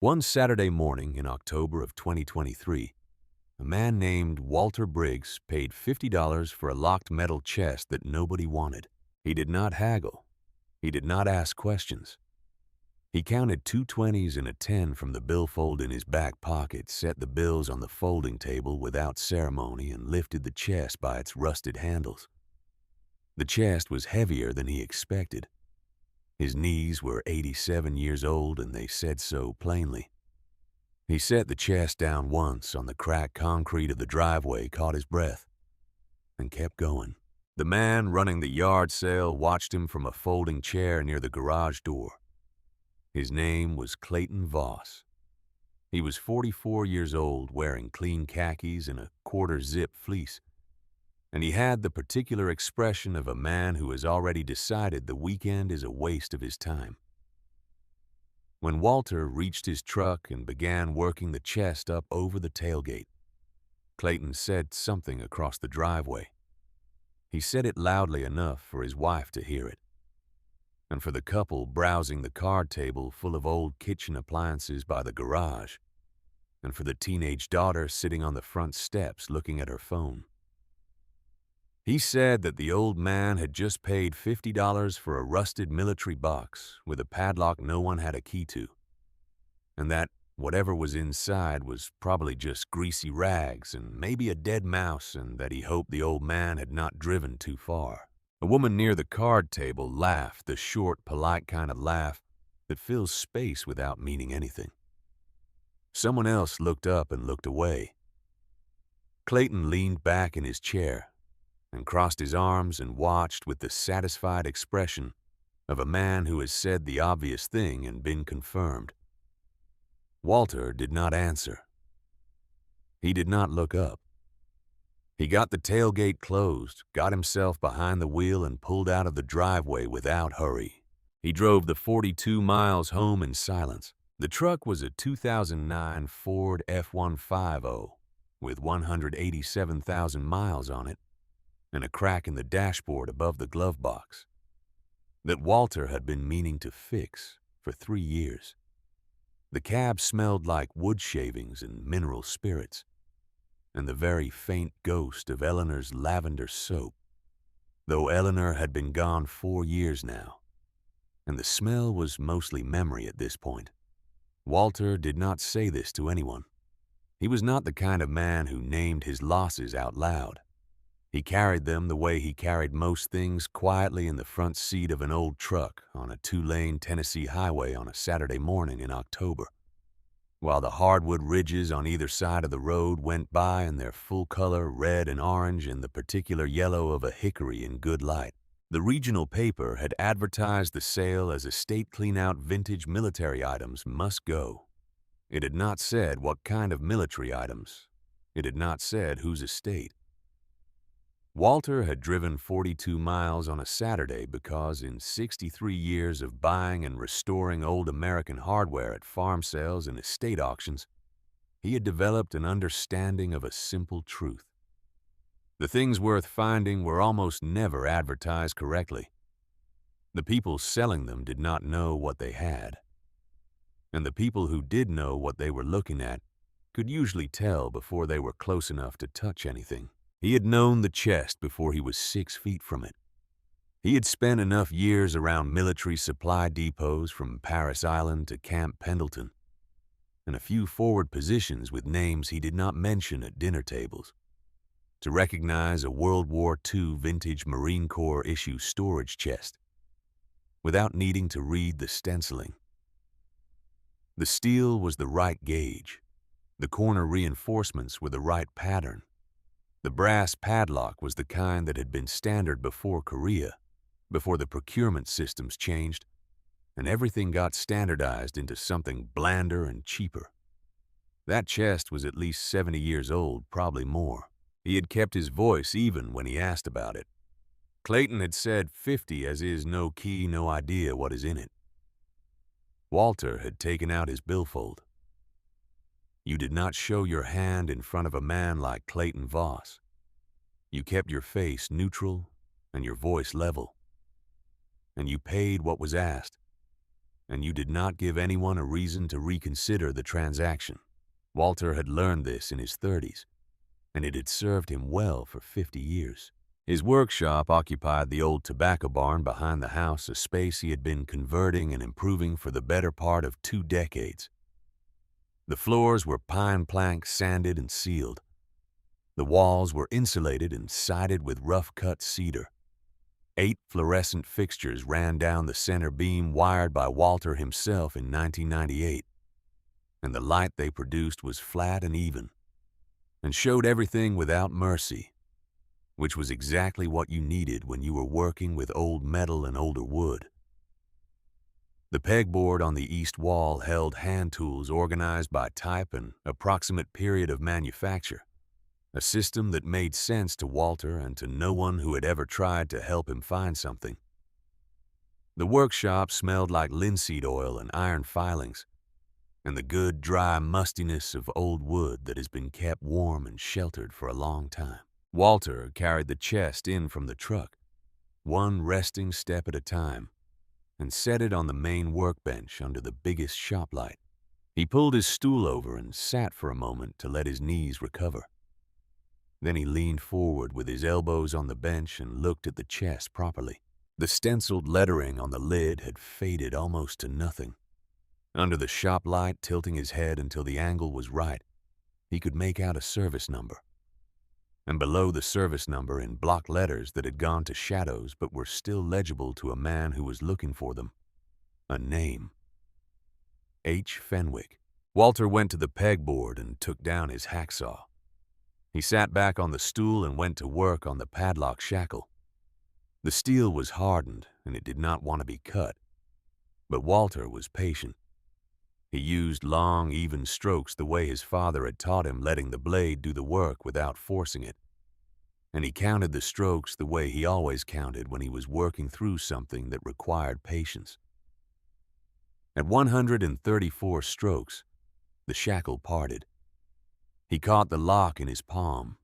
One Saturday morning in October of 2023, a man named Walter Briggs paid $50 for a locked metal chest that nobody wanted. He did not haggle. He did not ask questions. He counted two 20s and a 10 from the billfold in his back pocket, set the bills on the folding table without ceremony, and lifted the chest by its rusted handles. The chest was heavier than he expected. His knees were 87 years old, and they said so plainly. He set the chest down once on the cracked concrete of the driveway, caught his breath, and kept going. The man running the yard sale watched him from a folding chair near the garage door. His name was Clayton Voss. He was 44 years old, wearing clean khakis and a quarter-zip fleece, and he had the particular expression of a man who has already decided the weekend is a waste of his time. When Walter reached his truck and began working the chest up over the tailgate, Clayton said something across the driveway. He said it loudly enough for his wife to hear it, and for the couple browsing the card table full of old kitchen appliances by the garage, and for the teenage daughter sitting on the front steps looking at her phone. He said that the old man had just paid $50 for a rusted military box with a padlock no one had a key to, and that whatever was inside was probably just greasy rags and maybe a dead mouse, and that he hoped the old man had not driven too far. A woman near the card table laughed, the short, polite kind of laugh that fills space without meaning anything. Someone else looked up and looked away. Clayton leaned back in his chair and crossed his arms and watched with the satisfied expression of a man who has said the obvious thing and been confirmed. Walter did not answer. He did not look up. He got the tailgate closed, got himself behind the wheel, and pulled out of the driveway without hurry. He drove the 42 miles home in silence. The truck was a 2009 Ford F-150 with 187,000 miles on it, and a crack in the dashboard above the glove box that Walter had been meaning to fix for 3 years. The cab smelled like wood shavings and mineral spirits, and the very faint ghost of Eleanor's lavender soap, though Eleanor had been gone 4 years now, and the smell was mostly memory at this point. Walter did not say this to anyone. He was not the kind of man who named his losses out loud. He carried them the way he carried most things, quietly in the front seat of an old truck on a 2-lane Tennessee highway on a Saturday morning in October, while the hardwood ridges on either side of the road went by in their full color, red and orange, and the particular yellow of a hickory in good light. The regional paper had advertised the sale as estate clean-out vintage military items must go. It had not said what kind of military items. It had not said whose estate. Walter had driven 42 miles on a Saturday because in 63 years of buying and restoring old American hardware at farm sales and estate auctions, he had developed an understanding of a simple truth. The things worth finding were almost never advertised correctly. The people selling them did not know what they had, and the people who did know what they were looking at could usually tell before they were close enough to touch anything. He had known the chest before he was 6 feet from it. He had spent enough years around military supply depots from Paris Island to Camp Pendleton, and a few forward positions with names he did not mention at dinner tables, to recognize a World War II vintage Marine Corps issue storage chest without needing to read the stenciling. The steel was the right gauge. The corner reinforcements were the right pattern. The brass padlock was the kind that had been standard before Korea, before the procurement systems changed, and everything got standardized into something blander and cheaper. That chest was at least 70 years old, probably more. He had kept his voice even when he asked about it. Clayton had said 50, as is no key, no idea what is in it. Walter had taken out his billfold. You did not show your hand in front of a man like Clayton Voss. You kept your face neutral and your voice level. And you paid what was asked. and you did not give anyone a reason to reconsider the transaction. Walter had learned this in his 30s, and it had served him well for 50 years. His workshop occupied the old tobacco barn behind the house, a space he had been converting and improving for the better part of 2 decades. The floors were pine plank sanded and sealed. The walls were insulated and sided with rough-cut cedar. 8 fluorescent fixtures ran down the center beam wired by Walter himself in 1998, and the light they produced was flat and even, and showed everything without mercy, which was exactly what you needed when you were working with old metal and older wood. The pegboard on the east wall held hand tools organized by type and approximate period of manufacture, a system that made sense to Walter and to no one who had ever tried to help him find something. The workshop smelled like linseed oil and iron filings, and the good, dry mustiness of old wood that has been kept warm and sheltered for a long time. Walter carried the chest in from the truck, one resting step at a time, and set it on the main workbench under the biggest shop light. He pulled his stool over and sat for a moment to let his knees recover. Then he leaned forward with his elbows on the bench and looked at the chest properly. The stenciled lettering on the lid had faded almost to nothing. Under the shop light, tilting his head until the angle was right, he could make out a service number. And below the service number, in block letters that had gone to shadows but were still legible to a man who was looking for them, a name. H. Fenwick. Walter went to the pegboard and took down his hacksaw. He sat back on the stool and went to work on the padlock shackle. The steel was hardened and it did not want to be cut, but Walter was patient. He used long, even strokes the way his father had taught him, letting the blade do the work without forcing it. And he counted the strokes the way he always counted when he was working through something that required patience. At 134 strokes, the shackle parted. He caught the lock in his palm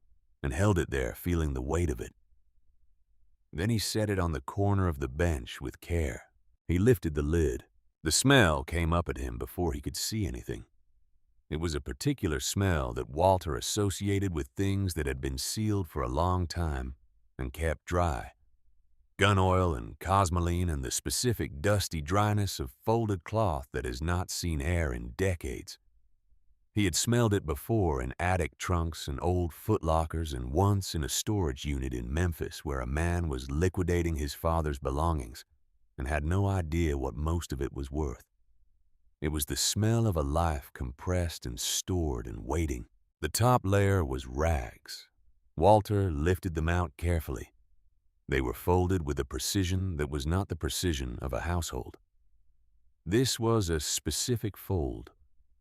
and held it there, feeling the weight of it. Then he set it on the corner of the bench with care. He lifted the lid. The smell came up at him before he could see anything. It was a particular smell that Walter associated with things that had been sealed for a long time and kept dry. Gun oil and cosmoline and the specific dusty dryness of folded cloth that has not seen air in decades. He had smelled it before in attic trunks and old footlockers, and once in a storage unit in Memphis where a man was liquidating his father's belongings and had no idea what most of it was worth. It was the smell of a life compressed and stored and waiting. The top layer was rags. Walter lifted them out carefully. They were folded with a precision that was not the precision of a household. This was a specific fold.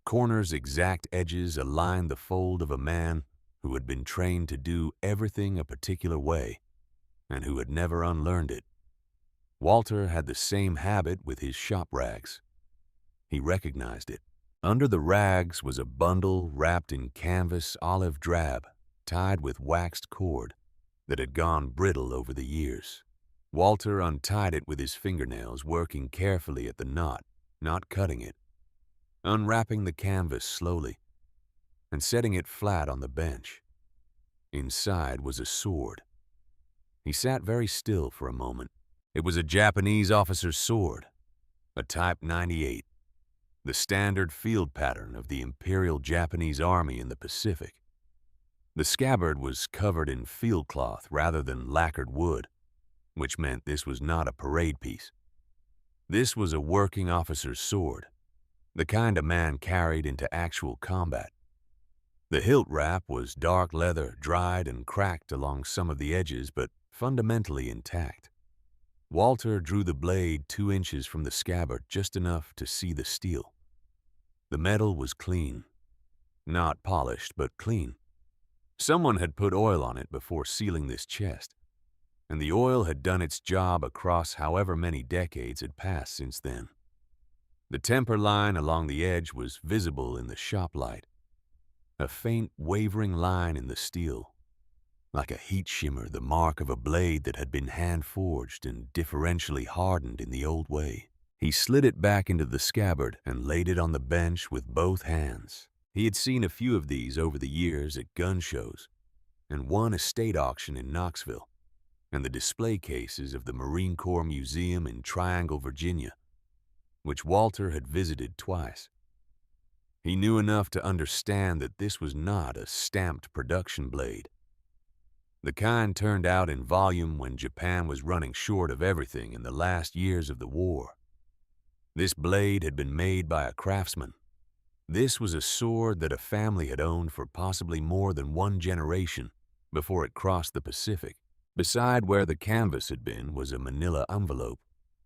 Corners' exact edges aligned the fold of a man who had been trained to do everything a particular way and who had never unlearned it. Walter had the same habit with his shop rags. He recognized it. Under the rags was a bundle wrapped in canvas olive drab, tied with waxed cord that had gone brittle over the years. Walter untied it with his fingernails, working carefully at the knot, not cutting it, unwrapping the canvas slowly and setting it flat on the bench. Inside was a sword. He sat very still for a moment. It was a Japanese officer's sword, a Type 98, the standard field pattern of the Imperial Japanese Army in the Pacific. The scabbard was covered in field cloth rather than lacquered wood, which meant this was not a parade piece. This was a working officer's sword, the kind a man carried into actual combat. The hilt wrap was dark leather, dried and cracked along some of the edges, but fundamentally intact. Walter drew the blade 2 inches from the scabbard, just enough to see the steel. The metal was clean. Not polished, but clean. Someone had put oil on it before sealing this chest, and the oil had done its job across however many decades had passed since then. The temper line along the edge was visible in the shop light, a faint wavering line in the steel, like a heat shimmer, the mark of a blade that had been hand-forged and differentially hardened in the old way. He slid it back into the scabbard and laid it on the bench with both hands. He had seen a few of these over the years at gun shows and one estate auction in Knoxville, and the display cases of the Marine Corps Museum in Triangle, Virginia, which Walter had visited twice. He knew enough to understand that this was not a stamped production blade, the kind turned out in volume when Japan was running short of everything in the last years of the war. This blade had been made by a craftsman. This was a sword that a family had owned for possibly more than one generation before it crossed the Pacific. Beside where the canvas had been was a manila envelope,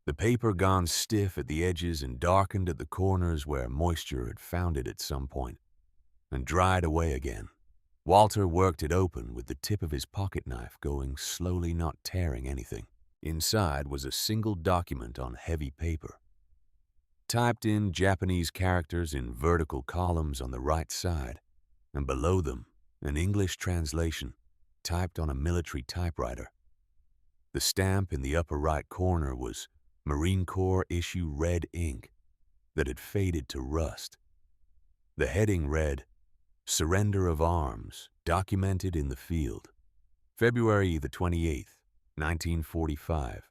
the paper gone stiff at the edges and darkened at the corners where moisture had found it at some point, and dried away again. Walter worked it open with the tip of his pocket knife going slowly, not tearing anything. Inside was a single document on heavy paper, typed in Japanese characters in vertical columns on the right side, and below them an English translation typed on a military typewriter. The stamp in the upper right corner was Marine Corps issue red ink that had faded to rust. The heading read, "Surrender of Arms, documented in the field. February the 28th, 1945.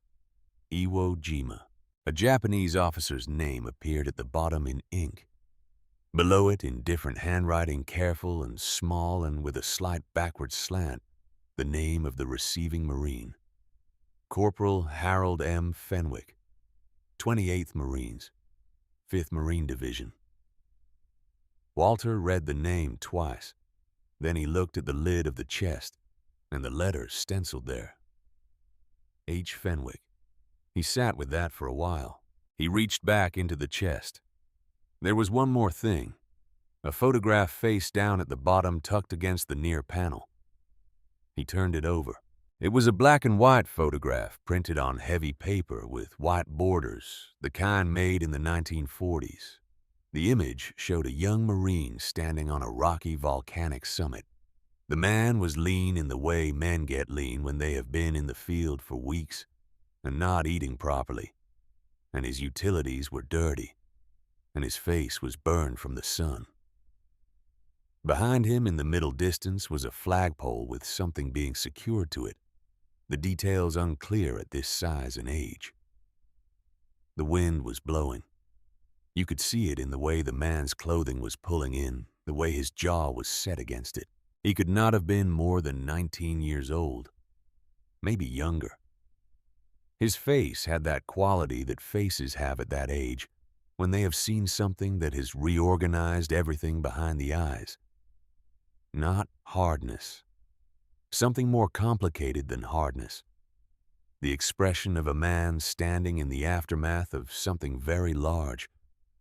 Iwo Jima." A Japanese officer's name appeared at the bottom in ink. Below it, in different handwriting, careful and small and with a slight backward slant, the name of the receiving Marine. Corporal Harold M. Fenwick, 28th Marines, 5th Marine Division. Walter read the name twice. Then he looked at the lid of the chest and the letters stenciled there. H. Fenwick. He sat with that for a while. He reached back into the chest. There was one more thing, a photograph face down at the bottom tucked against the near panel. He turned it over. It was a black and white photograph printed on heavy paper with white borders, the kind made in the 1940s. The image showed a young Marine standing on a rocky volcanic summit. The man was lean in the way men get lean when they have been in the field for weeks and not eating properly, and his utilities were dirty, and his face was burned from the sun. Behind him in the middle distance was a flagpole with something being secured to it, the details unclear at this size and age. The wind was blowing. You could see it in the way the man's clothing was pulling in, the way his jaw was set against it. He could not have been more than 19 years old, maybe younger. His face had that quality that faces have at that age when they have seen something that has reorganized everything behind the eyes. Not hardness. Something more complicated than hardness. The expression of a man standing in the aftermath of something very large,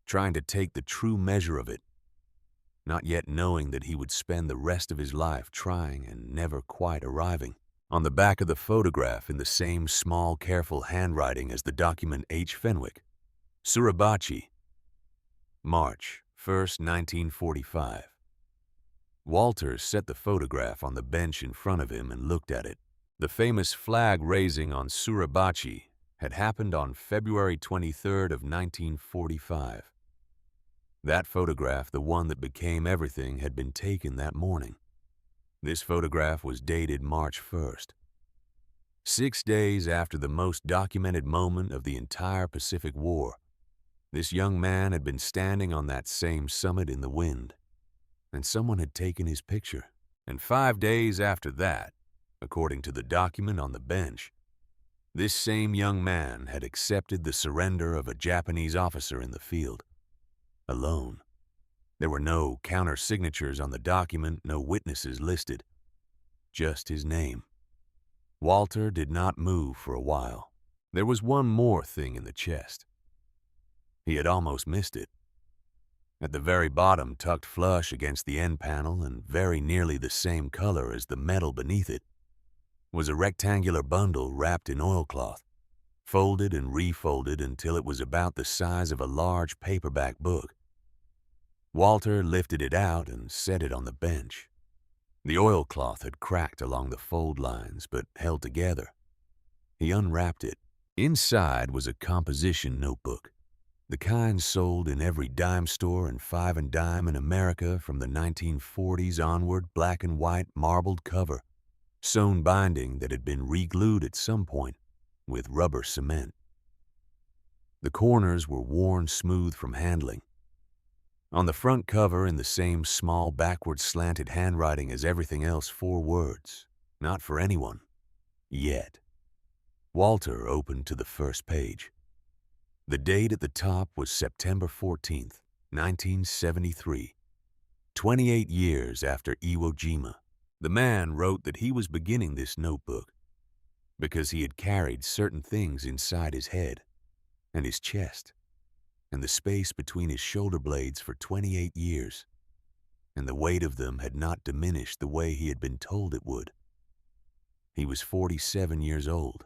trying to take the true measure of it, not yet knowing that he would spend the rest of his life trying and never quite arriving. On the back of the photograph, in the same small, careful handwriting as the document H. Fenwick, Suribachi, March 1st, 1945. Walter set the photograph on the bench in front of him and looked at it. The famous flag raising on Suribachi had happened on February 23rd of 1945. That photograph, the one that became everything, had been taken that morning. This photograph was dated March 1st. 6 days after the most documented moment of the entire Pacific War, this young man had been standing on that same summit in the wind, and someone had taken his picture. And 5 days after that, according to the document on the bench, this same young man had accepted the surrender of a Japanese officer in the field, alone. There were no counter-signatures on the document, no witnesses listed, just his name. Walter did not move for a while. There was one more thing in the chest. He had almost missed it. At the very bottom, tucked flush against the end panel and very nearly the same color as the metal beneath it, was a rectangular bundle wrapped in oilcloth, folded and refolded until it was about the size of a large paperback book. Walter lifted it out and set it on the bench. The oilcloth had cracked along the fold lines, but held together. He unwrapped it. Inside was a composition notebook. The kind sold in every dime store and five and dime in America from the 1940s onward, black and white, marbled cover, sewn binding that had been re-glued at some point with rubber cement. The corners were worn smooth from handling. On the front cover, in the same small, backward slanted handwriting as everything else, 4 words: "Not for anyone. Yet." Walter opened to the first page. The date at the top was September 14th, 1973, 28 years after Iwo Jima. The man wrote that he was beginning this notebook because he had carried certain things inside his head and his chest and the space between his shoulder blades for 28 years, and the weight of them had not diminished the way he had been told it would. He was 47 years old,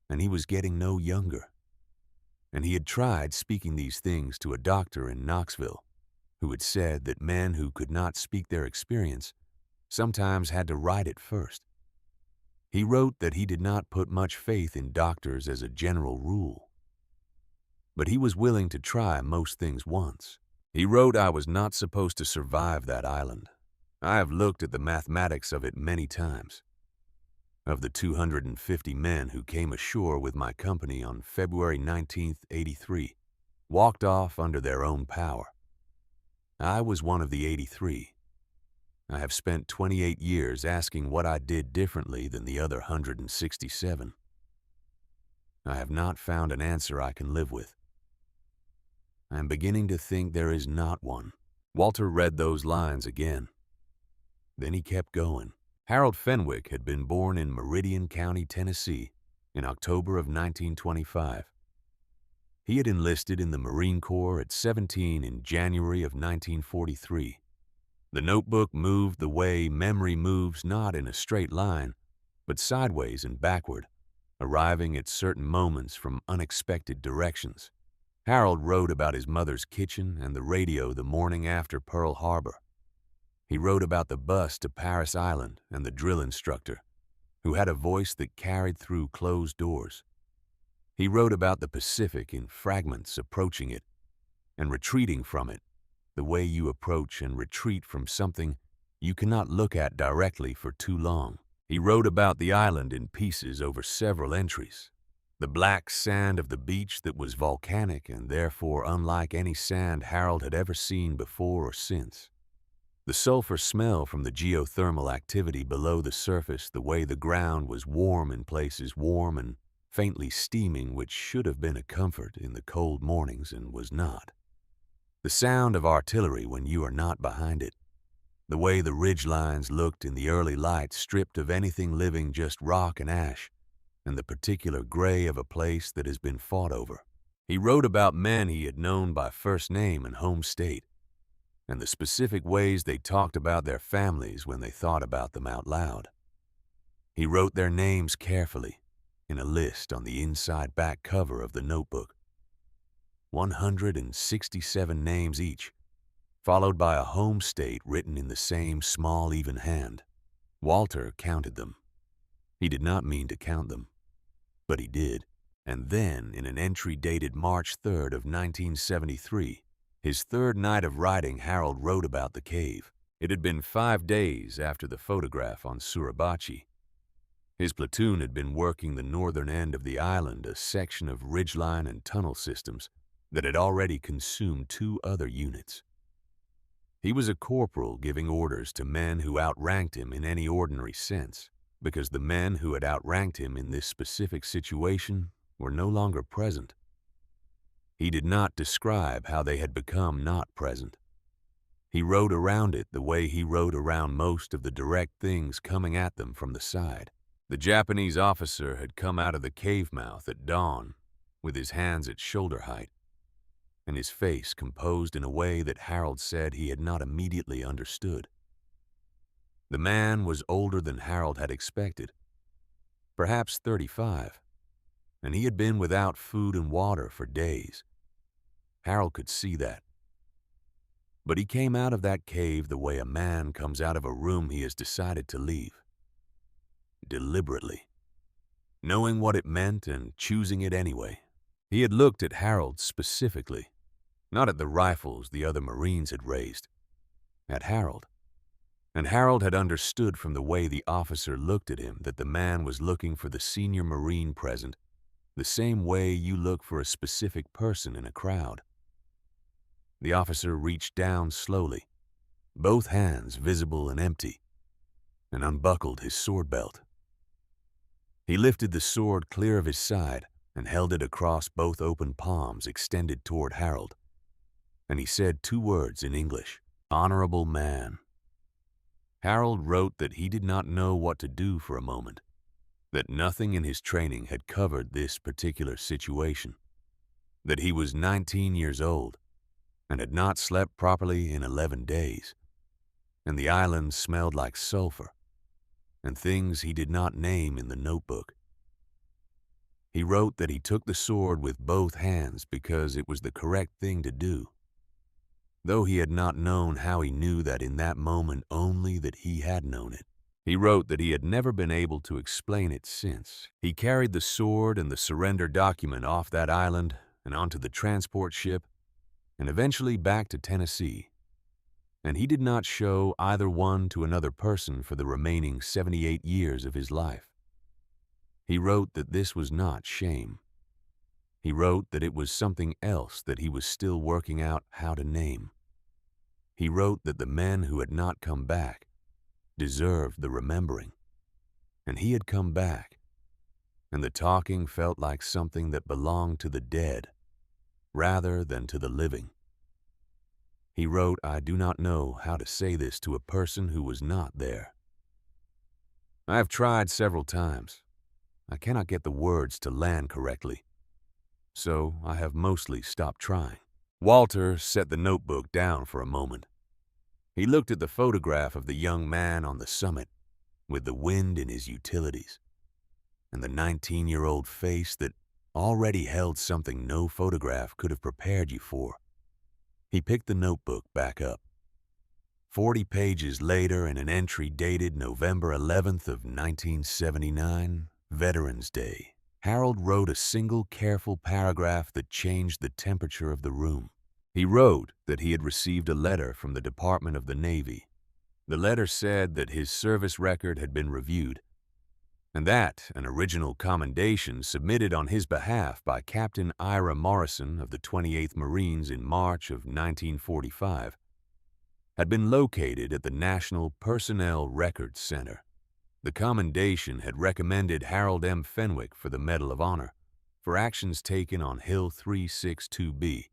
and he was getting no younger. And he had tried speaking these things to a doctor in Knoxville, who had said that men who could not speak their experience sometimes had to write it first. He wrote that he did not put much faith in doctors as a general rule, but he was willing to try most things once. He wrote, "I was not supposed to survive that island. I have looked at the mathematics of it many times. Of the 250 men who came ashore with my company on February 19th, 83, walked off under their own power. I was one of the 83. I have spent 28 years asking what I did differently than the other 167. I have not found an answer I can live with. I am beginning to think there is not one." Walter read those lines again. Then he kept going. Harold Fenwick had been born in Meridian County, Tennessee, in October of 1925. He had enlisted in the Marine Corps at 17 in January of 1943. The notebook moved the way memory moves, not in a straight line, but sideways and backward, arriving at certain moments from unexpected directions. Harold wrote about his mother's kitchen and the radio the morning after Pearl Harbor. He wrote about the bus to Paris Island and the drill instructor, who had a voice that carried through closed doors. He wrote about the Pacific in fragments, approaching it and retreating from it, the way you approach and retreat from something you cannot look at directly for too long. He wrote about the island in pieces over several entries. The black sand of the beach that was volcanic and therefore unlike any sand Harold had ever seen before or since. The sulfur smell from the geothermal activity below the surface, the way the ground was warm in places, warm and faintly steaming, which should have been a comfort in the cold mornings and was not. The sound of artillery when you are not behind it. The way the ridge lines looked in the early light, stripped of anything living, just rock and ash, and the particular gray of a place that has been fought over. He wrote about men he had known by first name and home state, and the specific ways they talked about their families when they thought about them out loud. He wrote their names carefully in a list on the inside back cover of the notebook. 167 names each, followed by a home state written in the same small, even hand. Walter counted them. He did not mean to count them, but he did. And then, in an entry dated March 3rd of 1973, his third night of writing, Harold wrote about the cave. It had been 5 days after the photograph on Suribachi. His platoon had been working the northern end of the island, a section of ridgeline and tunnel systems that had already consumed 2 other units. He was a corporal giving orders to men who outranked him in any ordinary sense, because the men who had outranked him in this specific situation were no longer present. He did not describe how they had become not present. He wrote around it the way he wrote around most of the direct things coming at them from the side. The Japanese officer had come out of the cave mouth at dawn with his hands at shoulder height, and his face composed in a way that Harold said he had not immediately understood. The man was older than Harold had expected, perhaps 35, and he had been without food and water for days. Harold could see that. But he came out of that cave the way a man comes out of a room he has decided to leave. Deliberately. Knowing what it meant and choosing it anyway. He had looked at Harold specifically, not at the rifles the other Marines had raised, at Harold. And Harold had understood from the way the officer looked at him that the man was looking for the senior Marine present, the same way you look for a specific person in a crowd. The officer reached down slowly, both hands visible and empty, and unbuckled his sword belt. He lifted the sword clear of his side and held it across both open palms extended toward Harold, and he said 2 words in English, "Honorable man." Harold wrote that he did not know what to do for a moment, that nothing in his training had covered this particular situation, that he was 19 years old and had not slept properly in 11 days, and the island smelled like sulfur and things he did not name in the notebook. He wrote that he took the sword with both hands because it was the correct thing to do, though he had not known how he knew that in that moment, only that he had known it. He wrote that he had never been able to explain it since. He carried the sword and the surrender document off that island and onto the transport ship and eventually back to Tennessee, and he did not show either one to another person for the remaining 78 years of his life. He wrote that this was not shame. He wrote that it was something else that he was still working out how to name. He wrote that the men who had not come back deserved the remembering, and he had come back, and the talking felt like something that belonged to the dead rather than to the living. He wrote, "I do not know how to say this to a person who was not there. I have tried several times. I cannot get the words to land correctly, so I have mostly stopped trying." Walter set the notebook down for a moment. He looked at the photograph of the young man on the summit, with the wind in his utilities, and the 19-year-old face that already held something no photograph could have prepared you for. He picked the notebook back up. 40 pages later, in an entry dated November 11th of 1979, Veterans Day, Harold wrote a single careful paragraph that changed the temperature of the room. He wrote that he had received a letter from the Department of the Navy. The letter said that his service record had been reviewed, and that an original commendation submitted on his behalf by Captain Ira Morrison of the 28th Marines in March of 1945 had been located at the National Personnel Records Center. The commendation had recommended Harold M. Fenwick for the Medal of Honor for actions taken on Hill 362B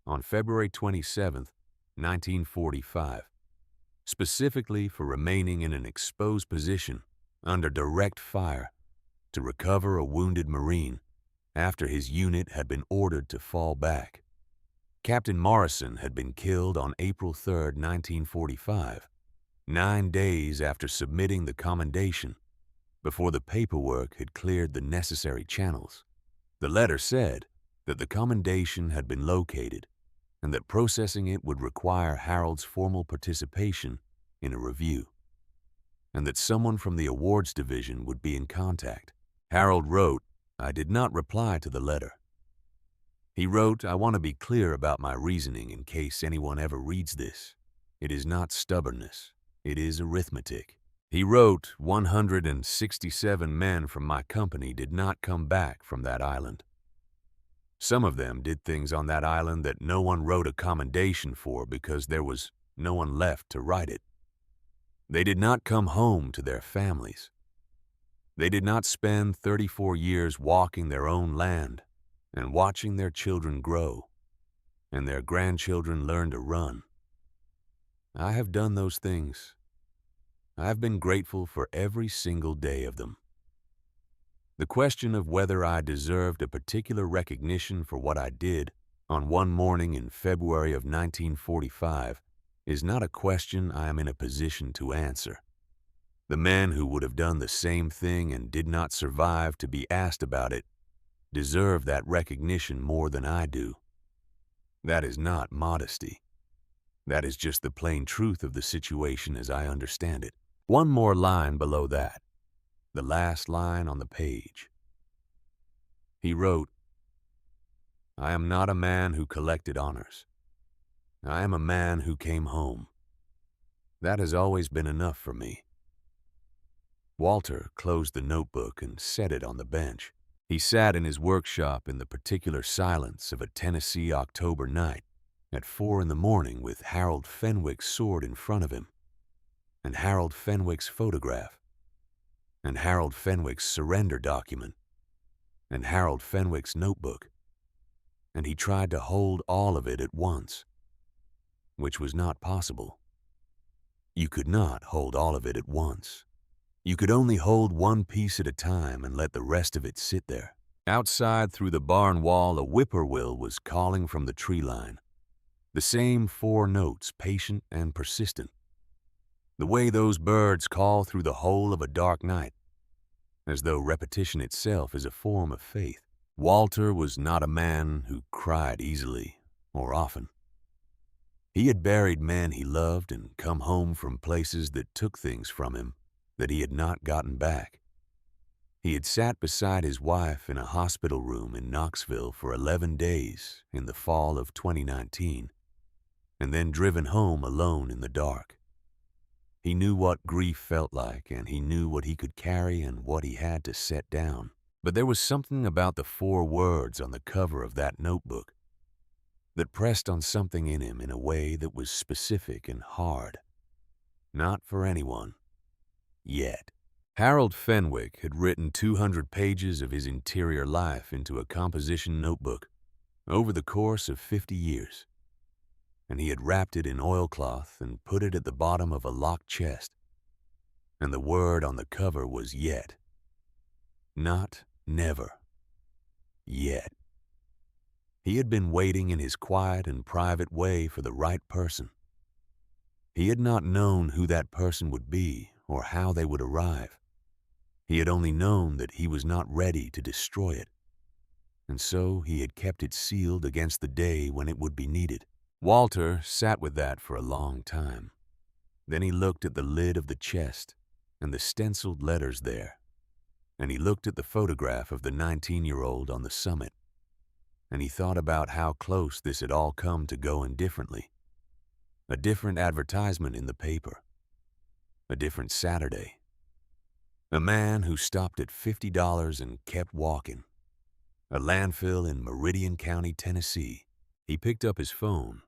on February 27, 1945, specifically for remaining in an exposed position under direct fire to recover a wounded Marine after his unit had been ordered to fall back. Captain Morrison had been killed on April 3, 1945, 9 days after submitting the commendation, before the paperwork had cleared the necessary channels. The letter said that the commendation had been located and that processing it would require Harold's formal participation in a review, and that someone from the awards division would be in contact. Harold wrote, "I did not reply to the letter." He wrote, "I want to be clear about my reasoning in case anyone ever reads this. It is not stubbornness. It is arithmetic." He wrote, 167 men from my company did not come back from that island. Some of them did things on that island that no one wrote a commendation for because there was no one left to write it. They did not come home to their families. They did not spend 34 years walking their own land and watching their children grow and their grandchildren learn to run. I have done those things. I have been grateful for every single day of them. The question of whether I deserved a particular recognition for what I did on one morning in February of 1945 is not a question I am in a position to answer. The men who would have done the same thing and did not survive to be asked about it deserve that recognition more than I do. That is not modesty. That is just the plain truth of the situation as I understand it. One more line below that, the last line on the page. He wrote, I am not a man who collected honors. I am a man who came home. That has always been enough for me." Walter closed the notebook and set it on the bench. He sat in his workshop in the particular silence of a Tennessee October night at 4 in the morning with Harold Fenwick's sword in front of him, and Harold Fenwick's photograph, and Harold Fenwick's surrender document, and Harold Fenwick's notebook, and he tried to hold all of it at once, which was not possible. You could not hold all of it at once. You could only hold one piece at a time and let the rest of it sit there. Outside through the barn wall, a whippoorwill was calling from the tree line. The same 4 notes, patient and persistent. The way those birds call through the whole of a dark night, as though repetition itself is a form of faith. Walter was not a man who cried easily or often. He had buried men he loved and come home from places that took things from him that he had not gotten back. He had sat beside his wife in a hospital room in Knoxville for 11 days in the fall of 2019, and then driven home alone in the dark. He knew what grief felt like, and he knew what he could carry and what he had to set down. But there was something about the 4 words on the cover of that notebook that pressed on something in him in a way that was specific and hard. Not for anyone. Yet. Harold Fenwick had written 200 pages of his interior life into a composition notebook over the course of 50 years, and he had wrapped it in oilcloth and put it at the bottom of a locked chest, and the word on the cover was yet. Not never. Yet. He had been waiting in his quiet and private way for the right person. He had not known who that person would be or how they would arrive. He had only known that he was not ready to destroy it, and so he had kept it sealed against the day when it would be needed. Walter sat with that for a long time. Then he looked at the lid of the chest and the stenciled letters there, and he looked at the photograph of the 19-year-old on the summit, and he thought about how close this had all come to going differently. A different advertisement in the paper. A different Saturday. A man who stopped at $50 and kept walking. A landfill in Meridian County, Tennessee. He picked up his phone.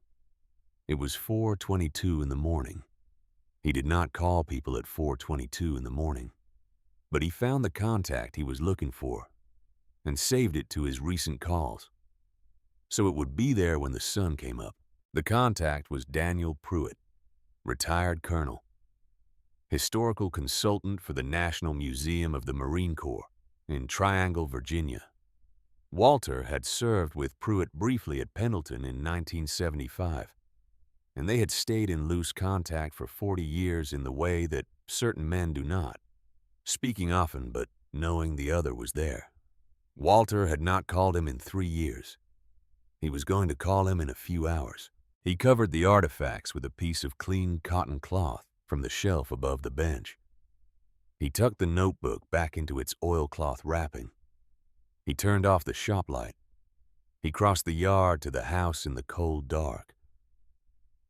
It was 4:22 in the morning. He did not call people at 4:22 in the morning, but he found the contact he was looking for and saved it to his recent calls, so it would be there when the sun came up. The contact was Daniel Pruitt, retired colonel, historical consultant for the National Museum of the Marine Corps in Triangle, Virginia. Walter had served with Pruitt briefly at Pendleton in 1975, and they had stayed in loose contact for 40 years in the way that certain men do not, speaking often but knowing the other was there. Walter had not called him in 3 years. He was going to call him in a few hours. He covered the artifacts with a piece of clean cotton cloth from the shelf above the bench. He tucked the notebook back into its oilcloth wrapping. He turned off the shop light. He crossed the yard to the house in the cold dark,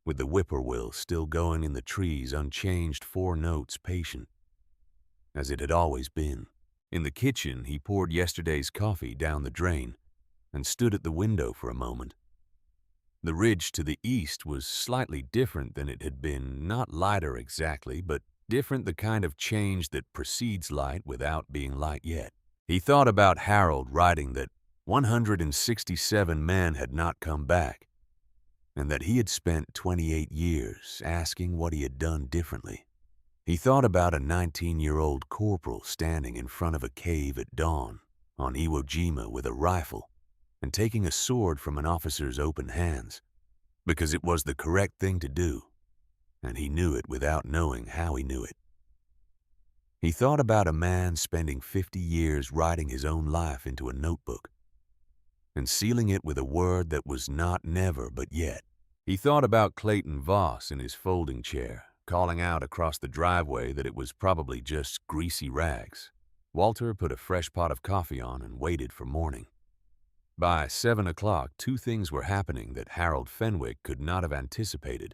with the whippoorwill still going in the trees, unchanged 4 notes, patient, as it had always been. In the kitchen, he poured yesterday's coffee down the drain and stood at the window for a moment. The ridge to the east was slightly different than it had been, not lighter exactly, but different, the kind of change that precedes light without being light yet. He thought about Harold writing that 167 men had not come back, and that he had spent 28 years asking what he had done differently. He thought about a 19-year-old corporal standing in front of a cave at dawn on Iwo Jima with a rifle and taking a sword from an officer's open hands, because it was the correct thing to do, and he knew it without knowing how he knew it. He thought about a man spending 50 years writing his own life into a notebook and sealing it with a word that was not never but yet. He thought about Clayton Voss in his folding chair, calling out across the driveway that it was probably just greasy rags. Walter put a fresh pot of coffee on and waited for morning. By 7 o'clock, two things were happening that Harold Fenwick could not have anticipated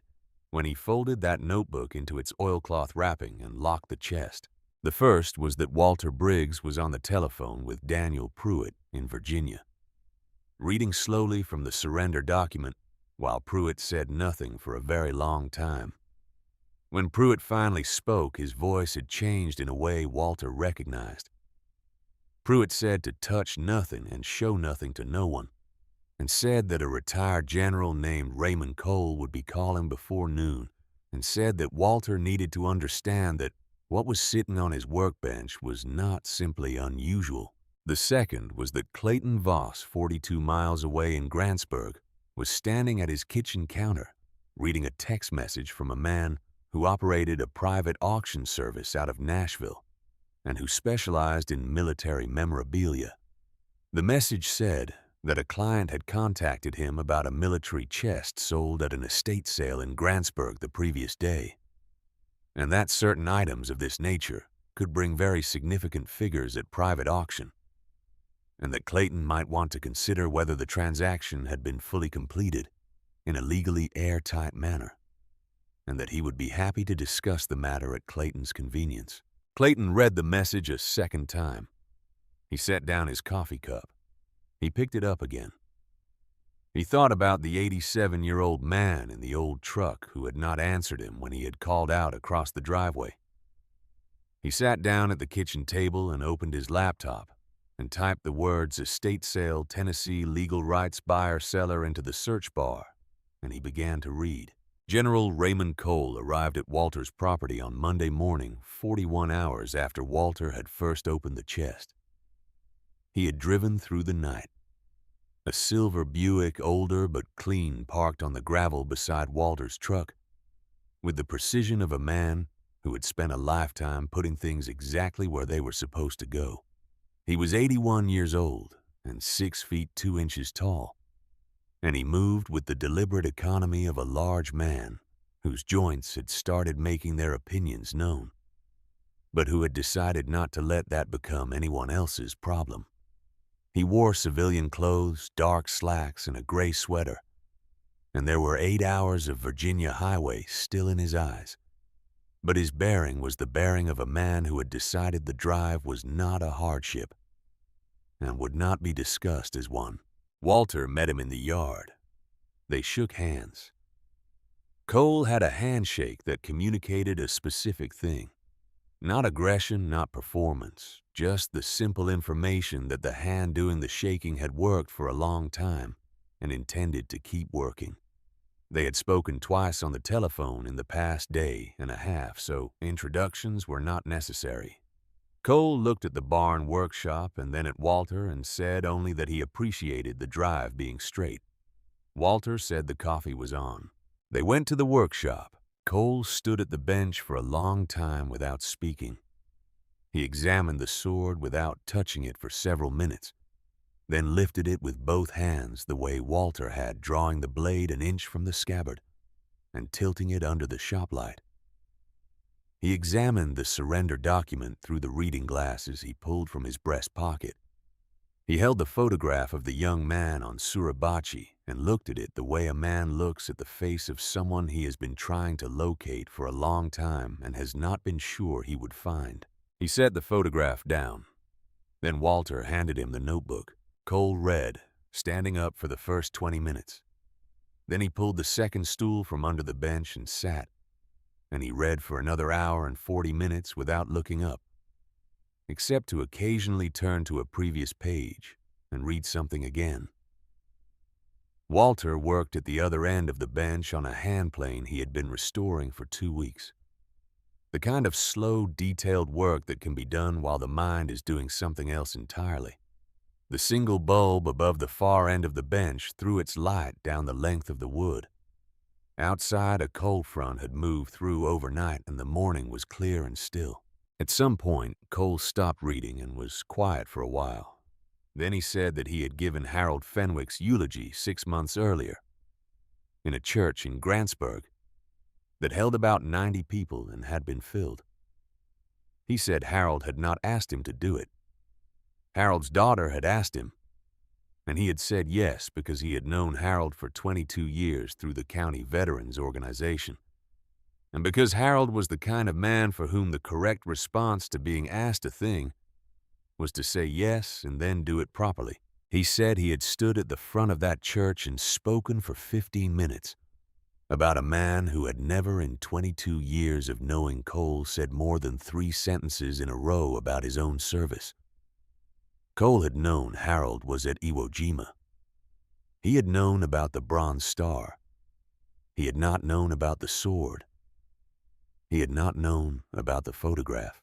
when he folded that notebook into its oilcloth wrapping and locked the chest. The first was that Walter Briggs was on the telephone with Daniel Pruitt in Virginia, reading slowly from the surrender document while Pruitt said nothing for a very long time. When Pruitt finally spoke, his voice had changed in a way Walter recognized. Pruitt said to touch nothing and show nothing to no one, and said that a retired general named Raymond Cole would be calling before noon, and said that Walter needed to understand that what was sitting on his workbench was not simply unusual. The second was that Clayton Voss, 42 miles away in Grantsburg, was standing at his kitchen counter, reading a text message from a man who operated a private auction service out of Nashville and who specialized in military memorabilia. The message said that a client had contacted him about a military chest sold at an estate sale in Grantsburg the previous day, and that certain items of this nature could bring very significant figures at private auction, and that Clayton might want to consider whether the transaction had been fully completed in a legally airtight manner, and that he would be happy to discuss the matter at Clayton's convenience. Clayton read the message a second time. He set down his coffee cup. He picked it up again. He thought about the 87-year-old man in the old truck who had not answered him when he had called out across the driveway. He sat down at the kitchen table and opened his laptop and typed the words "estate sale, Tennessee, legal rights buyer-seller" into the search bar, and he began to read. General Raymond Cole arrived at Walter's property on Monday morning, 41 hours after Walter had first opened the chest. He had driven through the night. A silver Buick, older but clean, parked on the gravel beside Walter's truck, with the precision of a man who had spent a lifetime putting things exactly where they were supposed to go. He was 81 years old and 6 feet 2 inches tall, and he moved with the deliberate economy of a large man whose joints had started making their opinions known, but who had decided not to let that become anyone else's problem. He wore civilian clothes, dark slacks, and a gray sweater, and there were 8 hours of Virginia highway still in his eyes. But his bearing was the bearing of a man who had decided the drive was not a hardship and would not be discussed as one. Walter met him in the yard. They shook hands. Cole had a handshake that communicated a specific thing. Not aggression, not performance, just the simple information that the hand doing the shaking had worked for a long time and intended to keep working. They had spoken twice on the telephone in the past day and a half, so introductions were not necessary. Cole looked at the barn workshop and then at Walter and said only that he appreciated the drive being straight. Walter said the coffee was on. They went to the workshop. Cole stood at the bench for a long time without speaking. He examined the sword without touching it for several minutes, then lifted it with both hands the way Walter had, drawing the blade an inch from the scabbard and tilting it under the shop light. He examined the surrender document through the reading glasses he pulled from his breast pocket. He held the photograph of the young man on Suribachi and looked at it the way a man looks at the face of someone he has been trying to locate for a long time and has not been sure he would find. He set the photograph down. Then Walter handed him the notebook. Cole read, standing up for the first 20 minutes. Then he pulled the second stool from under the bench and sat, and he read for another hour and 40 minutes without looking up, except to occasionally turn to a previous page and read something again. Walter worked at the other end of the bench on a hand plane he had been restoring for 2 weeks. The kind of slow, detailed work that can be done while the mind is doing something else entirely. The single bulb above the far end of the bench threw its light down the length of the wood. Outside, a cold front had moved through overnight and the morning was clear and still. At some point, Cole stopped reading and was quiet for a while. Then he said that he had given Harold Fenwick's eulogy 6 months earlier in a church in Grantsburg that held about 90 people and had been filled. He said Harold had not asked him to do it. Harold's daughter had asked him, And he had said yes because he had known Harold for 22 years through the county veterans organization. And because Harold was the kind of man for whom the correct response to being asked a thing was to say yes and then do it properly. He said he had stood at the front of that church and spoken for 15 minutes about a man who had never in 22 years of knowing Cole said more than 3 sentences in a row about his own service. Cole had known Harold was at Iwo Jima. He had known about the Bronze Star. He had not known about the sword. He had not known about the photograph.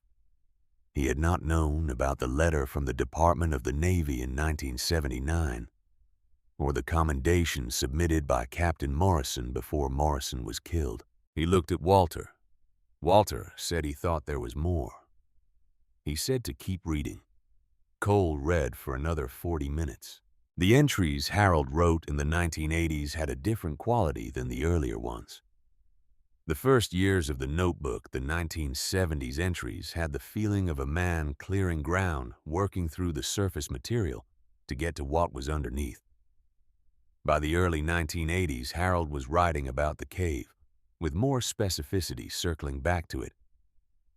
He had not known about the letter from the Department of the Navy in 1979, or the commendation submitted by Captain Morrison before Morrison was killed. He looked at Walter. Walter said he thought there was more. He said to keep reading. Cole read for another 40 minutes. The entries Harold wrote in the 1980s had a different quality than the earlier ones. The first years of the notebook, the 1970s entries, had the feeling of a man clearing ground, working through the surface material to get to what was underneath. By the early 1980s, Harold was writing about the cave, with more specificity circling back to it,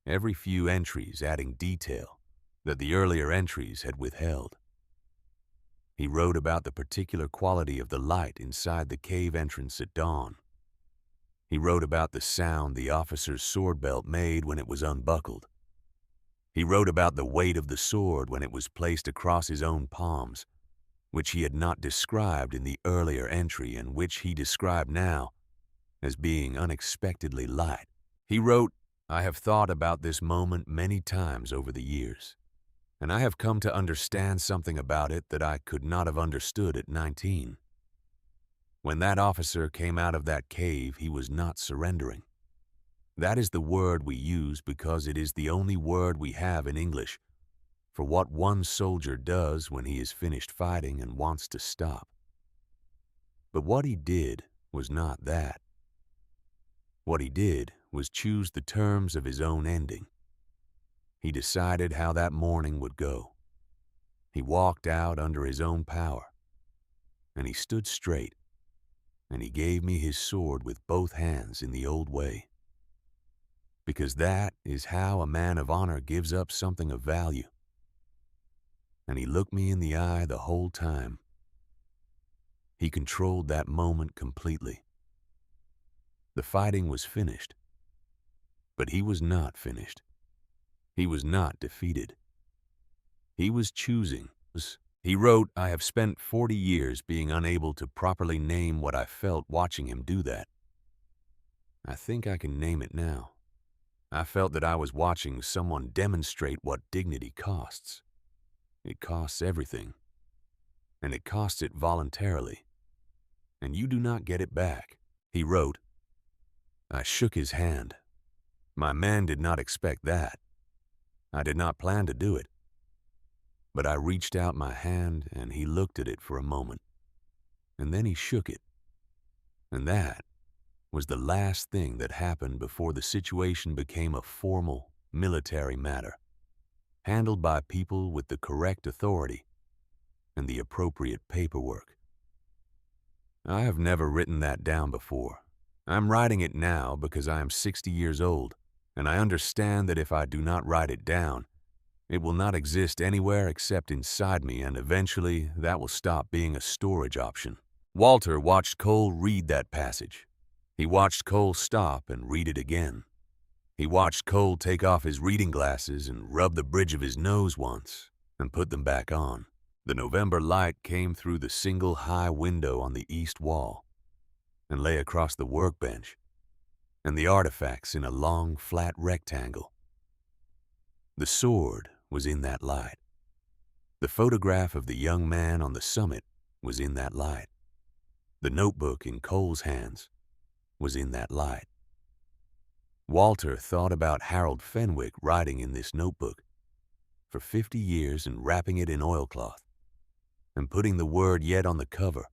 every few entries adding detail that the earlier entries had withheld. He wrote about the particular quality of the light inside the cave entrance at dawn. He wrote about the sound the officer's sword belt made when it was unbuckled. He wrote about the weight of the sword when it was placed across his own palms, which he had not described in the earlier entry and which he described now as being unexpectedly light. He wrote, "I have thought about this moment many times over the years, and I have come to understand something about it that I could not have understood at 19. When that officer came out of that cave, he was not surrendering. That is the word we use because it is the only word we have in English for what one soldier does when he is finished fighting and wants to stop. But what he did was not that. What he did was choose the terms of his own ending. He decided how that morning would go. He walked out under his own power, and he stood straight, and he gave me his sword with both hands in the old way. Because that is how a man of honor gives up something of value. And he looked me in the eye the whole time. He controlled that moment completely. The fighting was finished, but he was not finished. He was not defeated. He was choosing. He wrote, "I have spent 40 years being unable to properly name what I felt watching him do that. I think I can name it now. I felt that I was watching someone demonstrate what dignity costs. It costs everything, and it costs it voluntarily, and you do not get it back." He wrote, "I shook his hand. My man did not expect that. I did not plan to do it. But I reached out my hand and he looked at it for a moment, and then he shook it. And that was the last thing that happened before the situation became a formal military matter, handled by people with the correct authority and the appropriate paperwork. I have never written that down before. I'm writing it now because I am 60 years old, and I understand that if I do not write it down, it will not exist anywhere except inside me, and eventually that will stop being a storage option." Walter watched Cole read that passage. He watched Cole stop and read it again. He watched Cole take off his reading glasses and rub the bridge of his nose once and put them back on. The November light came through the single high window on the east wall and lay across the workbench and the artifacts in a long, flat rectangle. The sword was in that light. The photograph of the young man on the summit was in that light. The notebook in Cole's hands was in that light. Walter thought about Harold Fenwick writing in this notebook for 50 years and wrapping it in oilcloth and putting the word "yet" on the cover.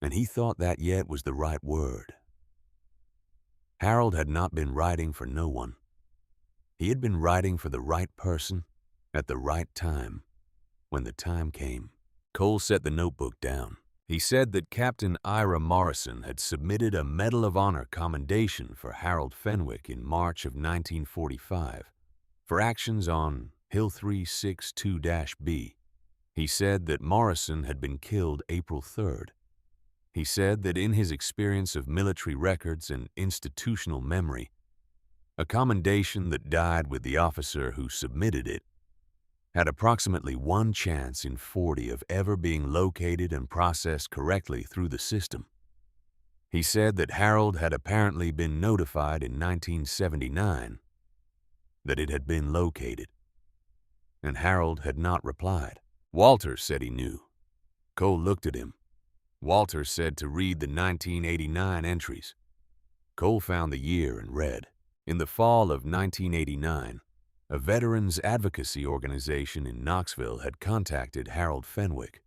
And he thought that "yet" was the right word. Harold had not been writing for no one. He had been writing for the right person at the right time when the time came. Cole set the notebook down. He said that Captain Ira Morrison had submitted a Medal of Honor commendation for Harold Fenwick in March of 1945 for actions on Hill 362-B. He said that Morrison had been killed April 3rd. He said that in his experience of military records and institutional memory, a commendation that died with the officer who submitted it had approximately 1 chance in 40 of ever being located and processed correctly through the system. He said that Harold had apparently been notified in 1979 that it had been located, and Harold had not replied. Walter said he knew. Cole looked at him. Walter said to read the 1989 entries. Cole found the year and read. In the fall of 1989, a veterans advocacy organization in Knoxville had contacted Harold Fenwick.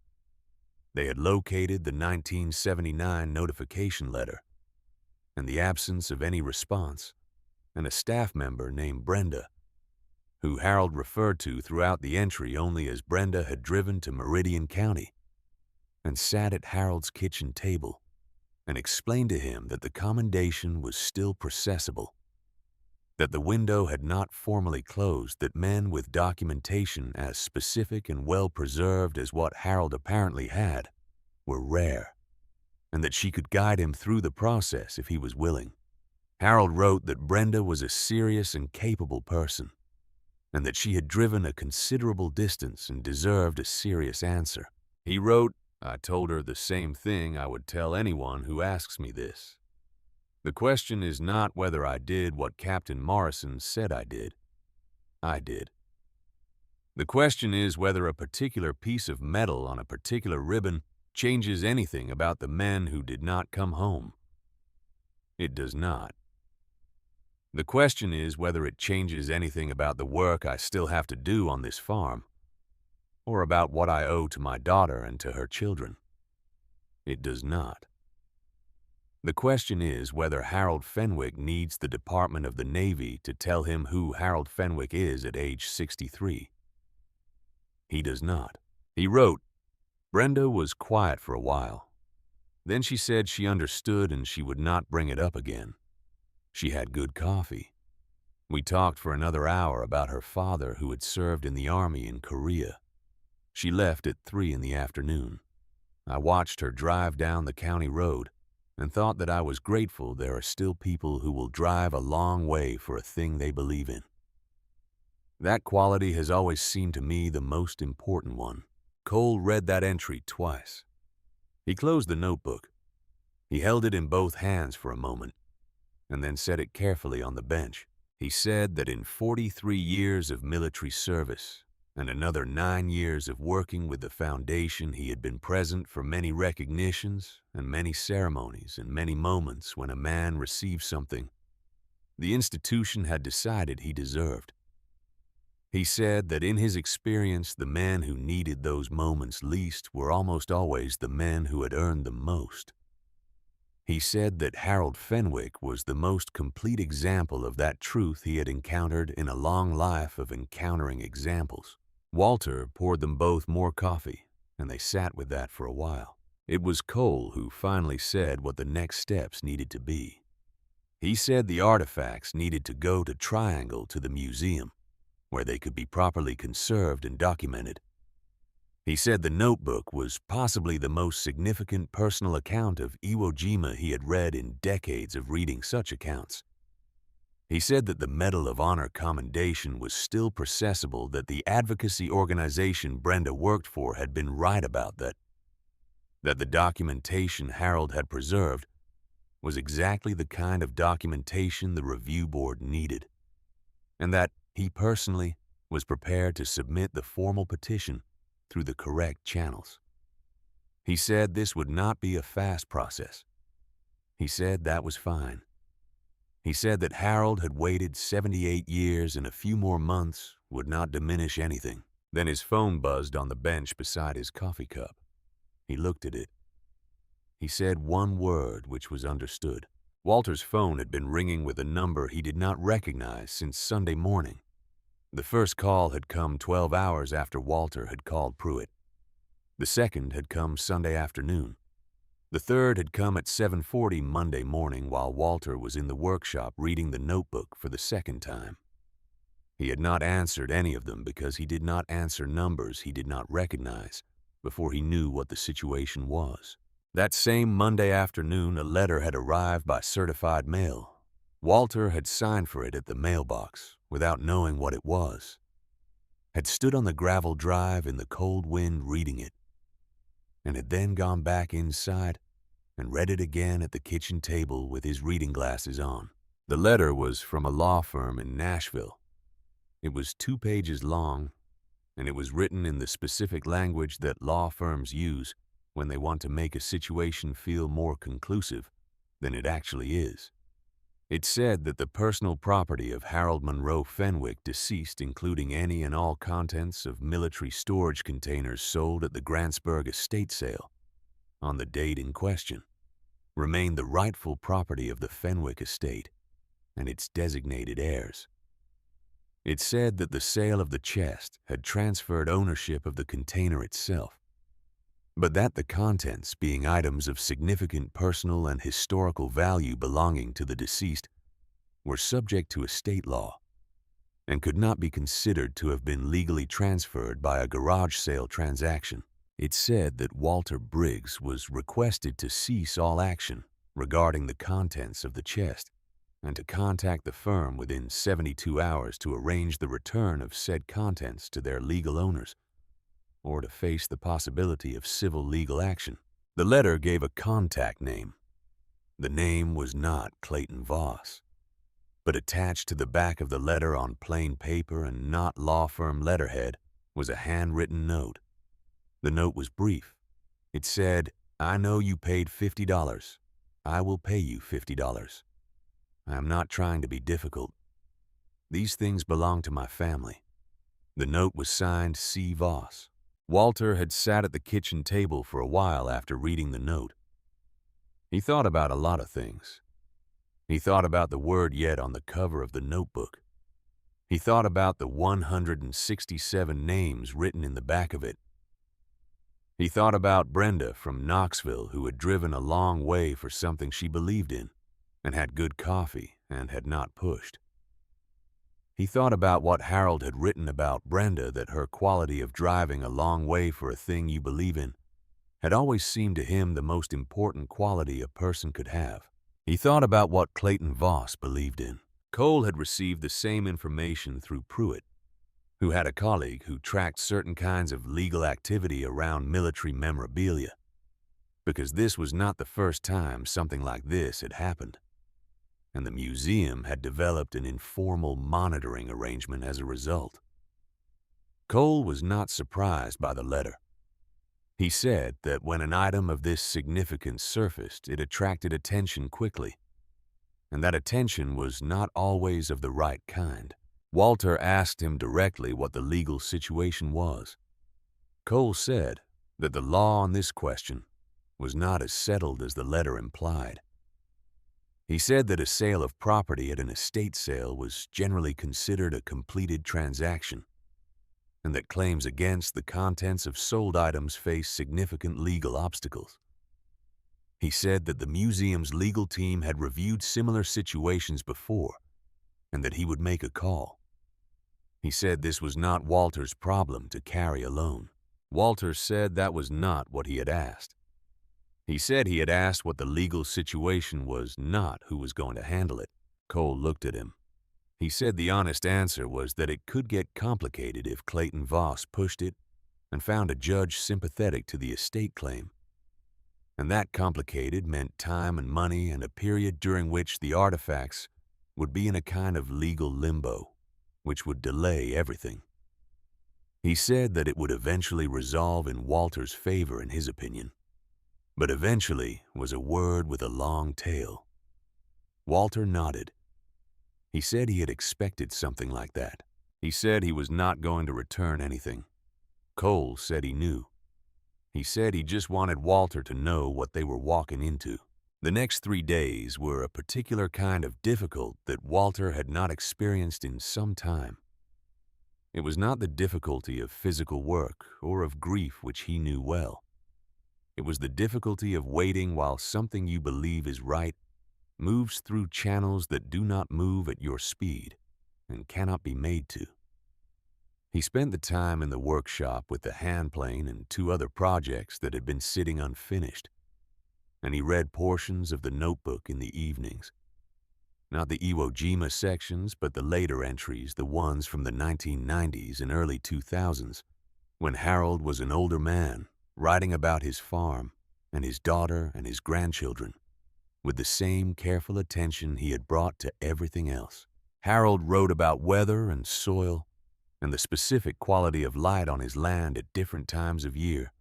They had located the 1979 notification letter and the absence of any response, and a staff member named Brenda, who Harold referred to throughout the entry only as Brenda, had driven to Meridian County and sat at Harold's kitchen table and explained to him that the commendation was still processable, that the window had not formally closed, that men with documentation as specific and well-preserved as what Harold apparently had were rare, and that she could guide him through the process if he was willing. Harold wrote that Brenda was a serious and capable person, and that she had driven a considerable distance and deserved a serious answer. He wrote, "I told her the same thing I would tell anyone who asks me this. The question is not whether I did what Captain Morrison said I did. I did. The question is whether a particular piece of metal on a particular ribbon changes anything about the men who did not come home. It does not. The question is whether it changes anything about the work I still have to do on this farm, or about what I owe to my daughter and to her children. It does not. The question is whether Harold Fenwick needs the Department of the Navy to tell him who Harold Fenwick is at age 63. He does not." He wrote, "Brenda was quiet for a while. Then she said she understood and she would not bring it up again. She had good coffee. We talked for another hour about her father who had served in the army in Korea. She left at 3 in the afternoon. I watched her drive down the county road and thought that I was grateful there are still people who will drive a long way for a thing they believe in. That quality has always seemed to me the most important one." Cole read that entry twice. He closed the notebook. He held it in both hands for a moment, and then set it carefully on the bench. He said that in 43 years of military service and another 9 years of working with the foundation, he had been present for many recognitions and many ceremonies and many moments when a man received something the institution had decided he deserved. He said that in his experience, the men who needed those moments least were almost always the men who had earned them most. He said that Harold Fenwick was the most complete example of that truth he had encountered in a long life of encountering examples. Walter poured them both more coffee, and they sat with that for a while. It was Cole who finally said what the next steps needed to be. He said the artifacts needed to go to Triangle to the museum, where they could be properly conserved and documented. He said the notebook was possibly the most significant personal account of Iwo Jima he had read in decades of reading such accounts. He said that the Medal of Honor commendation was still processable, that the advocacy organization Brenda worked for had been right about that the documentation Harold had preserved was exactly the kind of documentation the review board needed, and that he personally was prepared to submit the formal petition through the correct channels. He said this would not be a fast process. He said that was fine. He said that Harold had waited 78 years and a few more months would not diminish anything. Then his phone buzzed on the bench beside his coffee cup. He looked at it. He said one word which was understood. Walter's phone had been ringing with a number he did not recognize since Sunday morning. The first call had come 12 hours after Walter had called Pruitt. The second had come Sunday afternoon. The third had come at 7:40 Monday morning while Walter was in the workshop reading the notebook for the second time. He had not answered any of them because he did not answer numbers he did not recognize before he knew what the situation was. That same Monday afternoon, a letter had arrived by certified mail. Walter had signed for it at the mailbox without knowing what it was, had stood on the gravel drive in the cold wind reading it, and had then gone back inside and read it again at the kitchen table with his reading glasses on. The letter was from a law firm in Nashville. It was 2 pages long, and it was written in the specific language that law firms use when they want to make a situation feel more conclusive than it actually is. It said that the personal property of Harold Monroe Fenwick, deceased, including any and all contents of military storage containers sold at the Grantsburg estate sale on the date in question, remained the rightful property of the Fenwick estate and its designated heirs. It said that the sale of the chest had transferred ownership of the container itself, but that the contents, being items of significant personal and historical value belonging to the deceased, were subject to estate law and could not be considered to have been legally transferred by a garage sale transaction. It said that Walter Briggs was requested to cease all action regarding the contents of the chest and to contact the firm within 72 hours to arrange the return of said contents to their legal owners, or to face the possibility of civil legal action. The letter gave a contact name. The name was not Clayton Voss, but attached to the back of the letter on plain paper and not law firm letterhead was a handwritten note. The note was brief. It said, "I know you paid $50. I will pay you $50. I am not trying to be difficult. These things belong to my family." The note was signed C. Voss. Walter had sat at the kitchen table for a while after reading the note. He thought about a lot of things. He thought about the word "yet" on the cover of the notebook. He thought about the 167 names written in the back of it. He thought about Brenda from Knoxville, who had driven a long way for something she believed in and had good coffee and had not pushed. He thought about what Harold had written about Brenda, that her quality of driving a long way for a thing you believe in had always seemed to him the most important quality a person could have. He thought about what Clayton Voss believed in. Cole had received the same information through Pruitt, who had a colleague who tracked certain kinds of legal activity around military memorabilia, because this was not the first time something like this had happened, and the museum had developed an informal monitoring arrangement as a result. Cole was not surprised by the letter. He said that when an item of this significance surfaced, it attracted attention quickly, and that attention was not always of the right kind. Walter asked him directly what the legal situation was. Cole said that the law on this question was not as settled as the letter implied. He said that a sale of property at an estate sale was generally considered a completed transaction, and that claims against the contents of sold items face significant legal obstacles. He said that the museum's legal team had reviewed similar situations before, and that he would make a call. He said this was not Walter's problem to carry alone. Walter said that was not what he had asked. He said he had asked what the legal situation was, not who was going to handle it. Cole looked at him. He said the honest answer was that it could get complicated if Clayton Voss pushed it and found a judge sympathetic to the estate claim. And that complicated meant time and money and a period during which the artifacts would be in a kind of legal limbo, which would delay everything. He said that it would eventually resolve in Walter's favor in his opinion, but eventually was a word with a long tail. Walter nodded. He said he had expected something like that. He said he was not going to return anything. Cole said he knew. He said he just wanted Walter to know what they were walking into. The next 3 days were a particular kind of difficult that Walter had not experienced in some time. It was not the difficulty of physical work or of grief which he knew well. It was the difficulty of waiting while something you believe is right moves through channels that do not move at your speed and cannot be made to. He spent the time in the workshop with the hand plane and 2 other projects that had been sitting unfinished, and he read portions of the notebook in the evenings. Not the Iwo Jima sections, but the later entries, the ones from the 1990s and early 2000s, when Harold was an older man, writing about his farm and his daughter and his grandchildren, with the same careful attention he had brought to everything else. Harold wrote about weather and soil and the specific quality of light on his land at different times of year,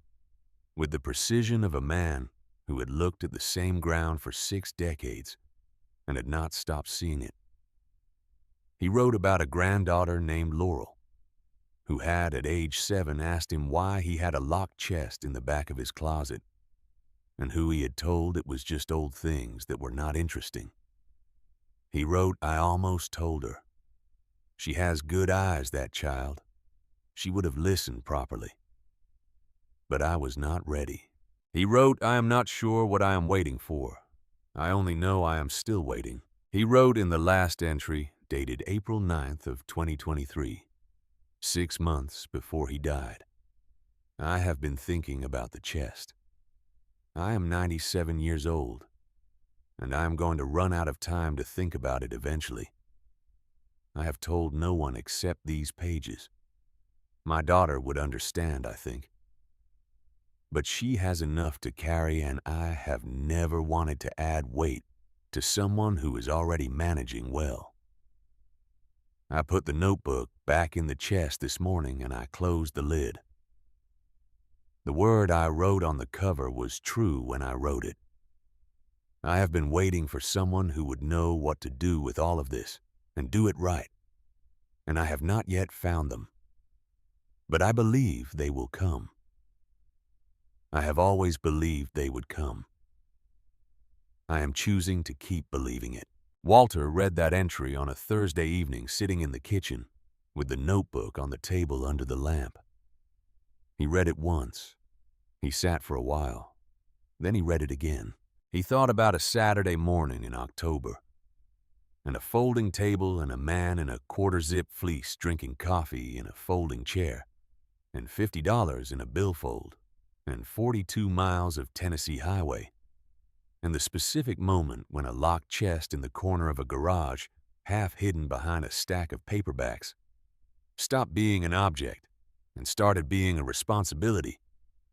with the precision of a man who had looked at the same ground for 6 decades and had not stopped seeing it. He wrote about a granddaughter named Laurel, who had at age 7 asked him why he had a locked chest in the back of his closet, and who he had told it was just old things that were not interesting. He wrote, "I almost told her. She has good eyes, that child. She would have listened properly. But I was not ready." He wrote, "I am not sure what I am waiting for. I only know I am still waiting." He wrote in the last entry, dated April 9th of 2023, 6 months before he died, "I have been thinking about the chest. I am 97 years old, and I am going to run out of time to think about it eventually. I have told no one except these pages. My daughter would understand, I think. But she has enough to carry, and I have never wanted to add weight to someone who is already managing well." I put the notebook back in the chest this morning and I closed the lid. The word I wrote on the cover was true when I wrote it. I have been waiting for someone who would know what to do with all of this and do it right, and I have not yet found them. But I believe they will come. I have always believed they would come. I am choosing to keep believing it. Walter read that entry on a Thursday evening sitting in the kitchen with the notebook on the table under the lamp. He read it once. He sat for a while. Then he read it again. He thought about a Saturday morning in October, and a folding table and a man in a quarter-zip fleece drinking coffee in a folding chair, and $50 in a billfold, and 42 miles of Tennessee highway, and the specific moment when a locked chest in the corner of a garage, half hidden behind a stack of paperbacks, stopped being an object and started being a responsibility.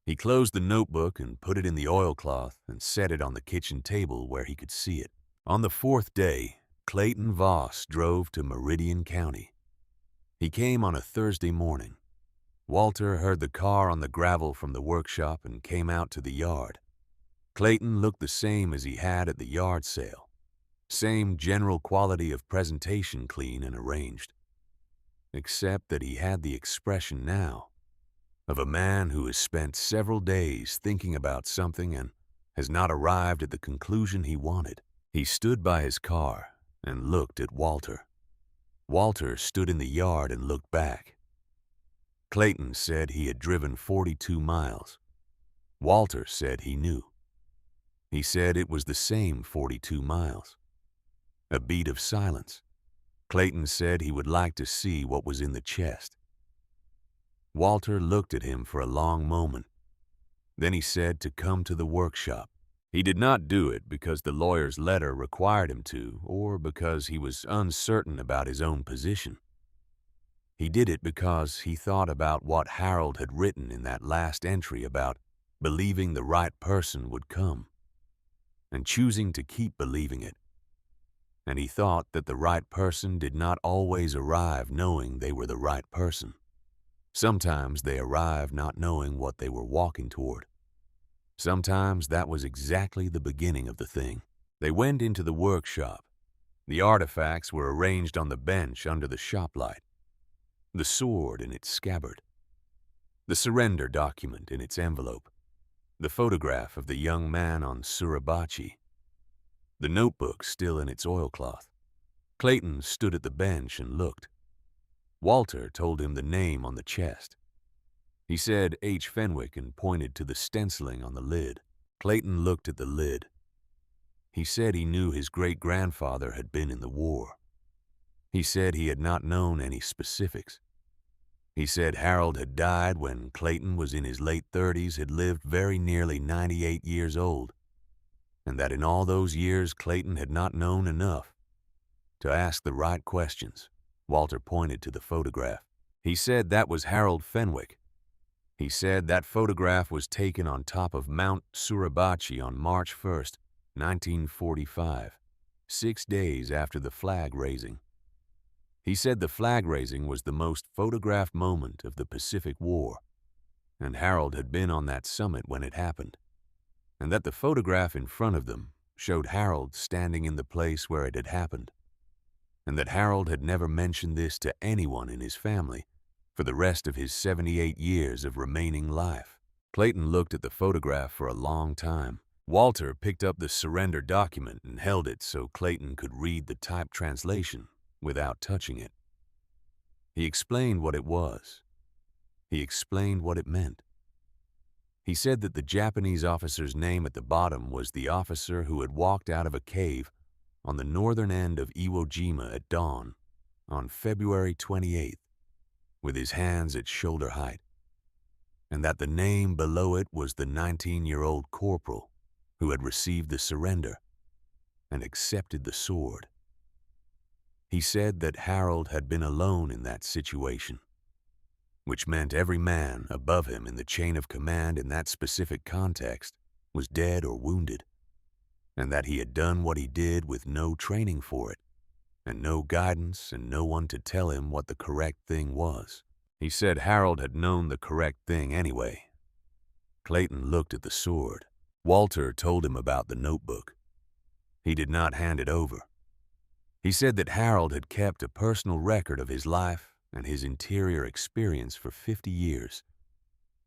He closed the notebook and put it in the oilcloth and set it on the kitchen table where he could see it. On the 4th day, Clayton Voss drove to Meridian County. He came on a Thursday morning. Walter heard the car on the gravel from the workshop and came out to the yard. Clayton looked the same as he had at the yard sale. Same general quality of presentation, clean and arranged. Except that he had the expression now of a man who has spent several days thinking about something and has not arrived at the conclusion he wanted. He stood by his car and looked at Walter. Walter stood in the yard and looked back. Clayton said he had driven 42 miles. Walter said he knew. He said it was the same 42 miles. A beat of silence. Clayton said he would like to see what was in the chest. Walter looked at him for a long moment. Then he said to come to the workshop. He did not do it because the lawyer's letter required him to, or because he was uncertain about his own position. He did it because he thought about what Harold had written in that last entry about believing the right person would come, and choosing to keep believing it. And he thought that the right person did not always arrive knowing they were the right person. Sometimes they arrived not knowing what they were walking toward. Sometimes that was exactly the beginning of the thing. They went into the workshop. The artifacts were arranged on the bench under the shop light. The sword in its scabbard. The surrender document in its envelope. The photograph of the young man on Suribachi. The notebook still in its oilcloth. Clayton stood at the bench and looked. Walter told him the name on the chest. He said H. Fenwick and pointed to the stenciling on the lid. Clayton looked at the lid. He said he knew his great-grandfather had been in the war. He said he had not known any specifics. He said Harold had died when Clayton was in his late 30s, had lived very nearly 98 years old, and that in all those years Clayton had not known enough to ask the right questions. Walter pointed to the photograph. He said that was Harold Fenwick. He said that photograph was taken on top of Mount Suribachi on March 1st, 1945, 6 days after the flag raising. He said the flag raising was the most photographed moment of the Pacific War, and Harold had been on that summit when it happened, and that the photograph in front of them showed Harold standing in the place where it had happened, and that Harold had never mentioned this to anyone in his family for the rest of his 78 years of remaining life. Clayton looked at the photograph for a long time. Walter picked up the surrender document and held it so Clayton could read the typed translation without touching it. He explained what it was. He explained what it meant. He said that the Japanese officer's name at the bottom was the officer who had walked out of a cave on the northern end of Iwo Jima at dawn on February 28th, with his hands at shoulder height, and that the name below it was the 19-year-old corporal who had received the surrender and accepted the sword. He said that Harold had been alone in that situation, which meant every man above him in the chain of command in that specific context was dead or wounded, and that he had done what he did with no training for it, and no guidance and no one to tell him what the correct thing was. He said Harold had known the correct thing anyway. Clayton looked at the sword. Walter told him about the notebook. He did not hand it over. He said that Harold had kept a personal record of his life and his interior experience for 50 years,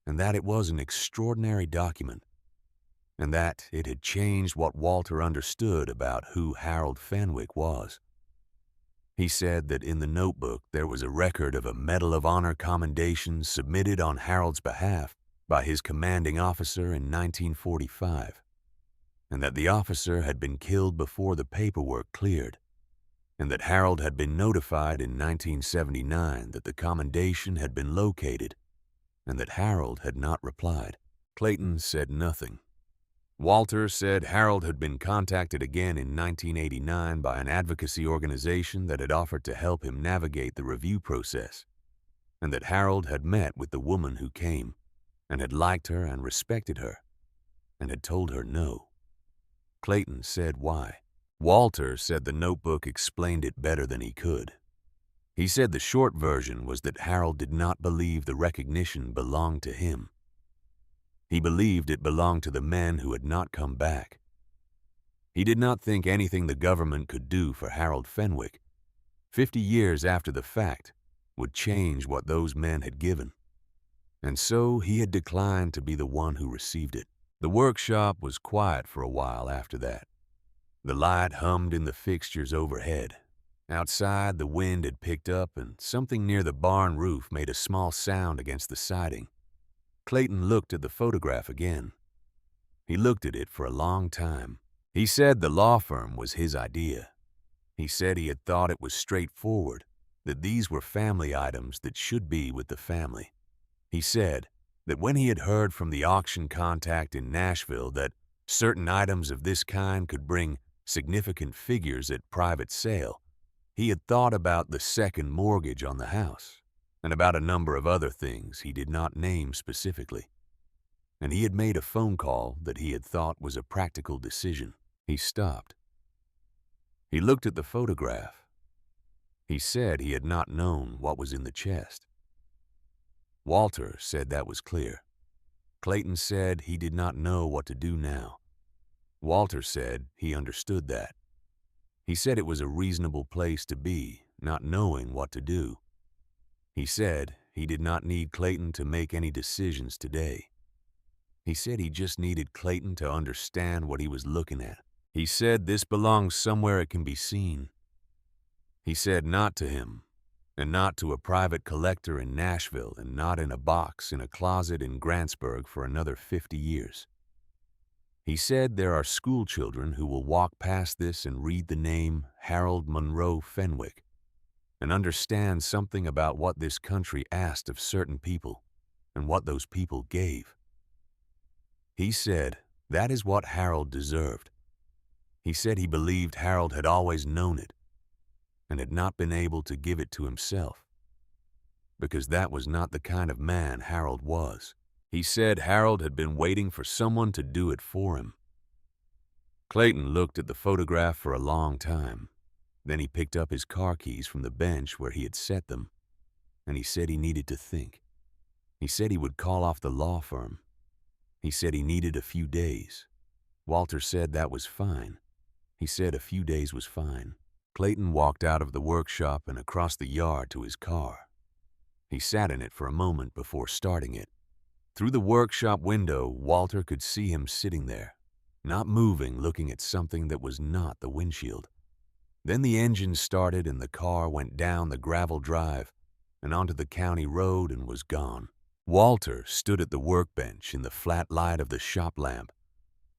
and that it was an extraordinary document, and that it had changed what Walter understood about who Harold Fenwick was. He said that in the notebook there was a record of a Medal of Honor commendation submitted on Harold's behalf by his commanding officer in 1945, and that the officer had been killed before the paperwork cleared, and that Harold had been notified in 1979 that the commendation had been located, and that Harold had not replied. Clayton said nothing. Walter said Harold had been contacted again in 1989 by an advocacy organization that had offered to help him navigate the review process, and that Harold had met with the woman who came, and had liked her and respected her, and had told her no. Clayton said why. Walter said the notebook explained it better than he could. He said the short version was that Harold did not believe the recognition belonged to him. He believed it belonged to the men who had not come back. He did not think anything the government could do for Harold Fenwick, 50 years after the fact, would change what those men had given. And so he had declined to be the one who received it. The workshop was quiet for a while after that. The light hummed in the fixtures overhead. Outside, the wind had picked up, and something near the barn roof made a small sound against the siding. Clayton looked at the photograph again. He looked at it for a long time. He said the law firm was his idea. He said he had thought it was straightforward, that these were family items that should be with the family. He said that when he had heard from the auction contact in Nashville that certain items of this kind could bring significant figures at private sale, he had thought about the second mortgage on the house and about a number of other things he did not name specifically. And he had made a phone call that he had thought was a practical decision. He stopped. He looked at the photograph. He said he had not known what was in the chest. Walter said that was clear. Clayton said he did not know what to do now. Walter said he understood that. He said it was a reasonable place to be, not knowing what to do. He said he did not need Clayton to make any decisions today. He said he just needed Clayton to understand what he was looking at. He said this belongs somewhere it can be seen. He said not to him, and not to a private collector in Nashville, and not in a box in a closet in Grantsburg for another 50 years. He said there are school children who will walk past this and read the name Harold Monroe Fenwick and understand something about what this country asked of certain people and what those people gave. He said that is what Harold deserved. He said he believed Harold had always known it and had not been able to give it to himself, because that was not the kind of man Harold was. He said Harold had been waiting for someone to do it for him. Clayton looked at the photograph for a long time. Then he picked up his car keys from the bench where he had set them, and he said he needed to think. He said he would call off the law firm. He said he needed a few days. Walter said that was fine. He said a few days was fine. Clayton walked out of the workshop and across the yard to his car. He sat in it for a moment before starting it. Through the workshop window, Walter could see him sitting there, not moving, looking at something that was not the windshield. Then the engine started and the car went down the gravel drive and onto the county road and was gone. Walter stood at the workbench in the flat light of the shop lamp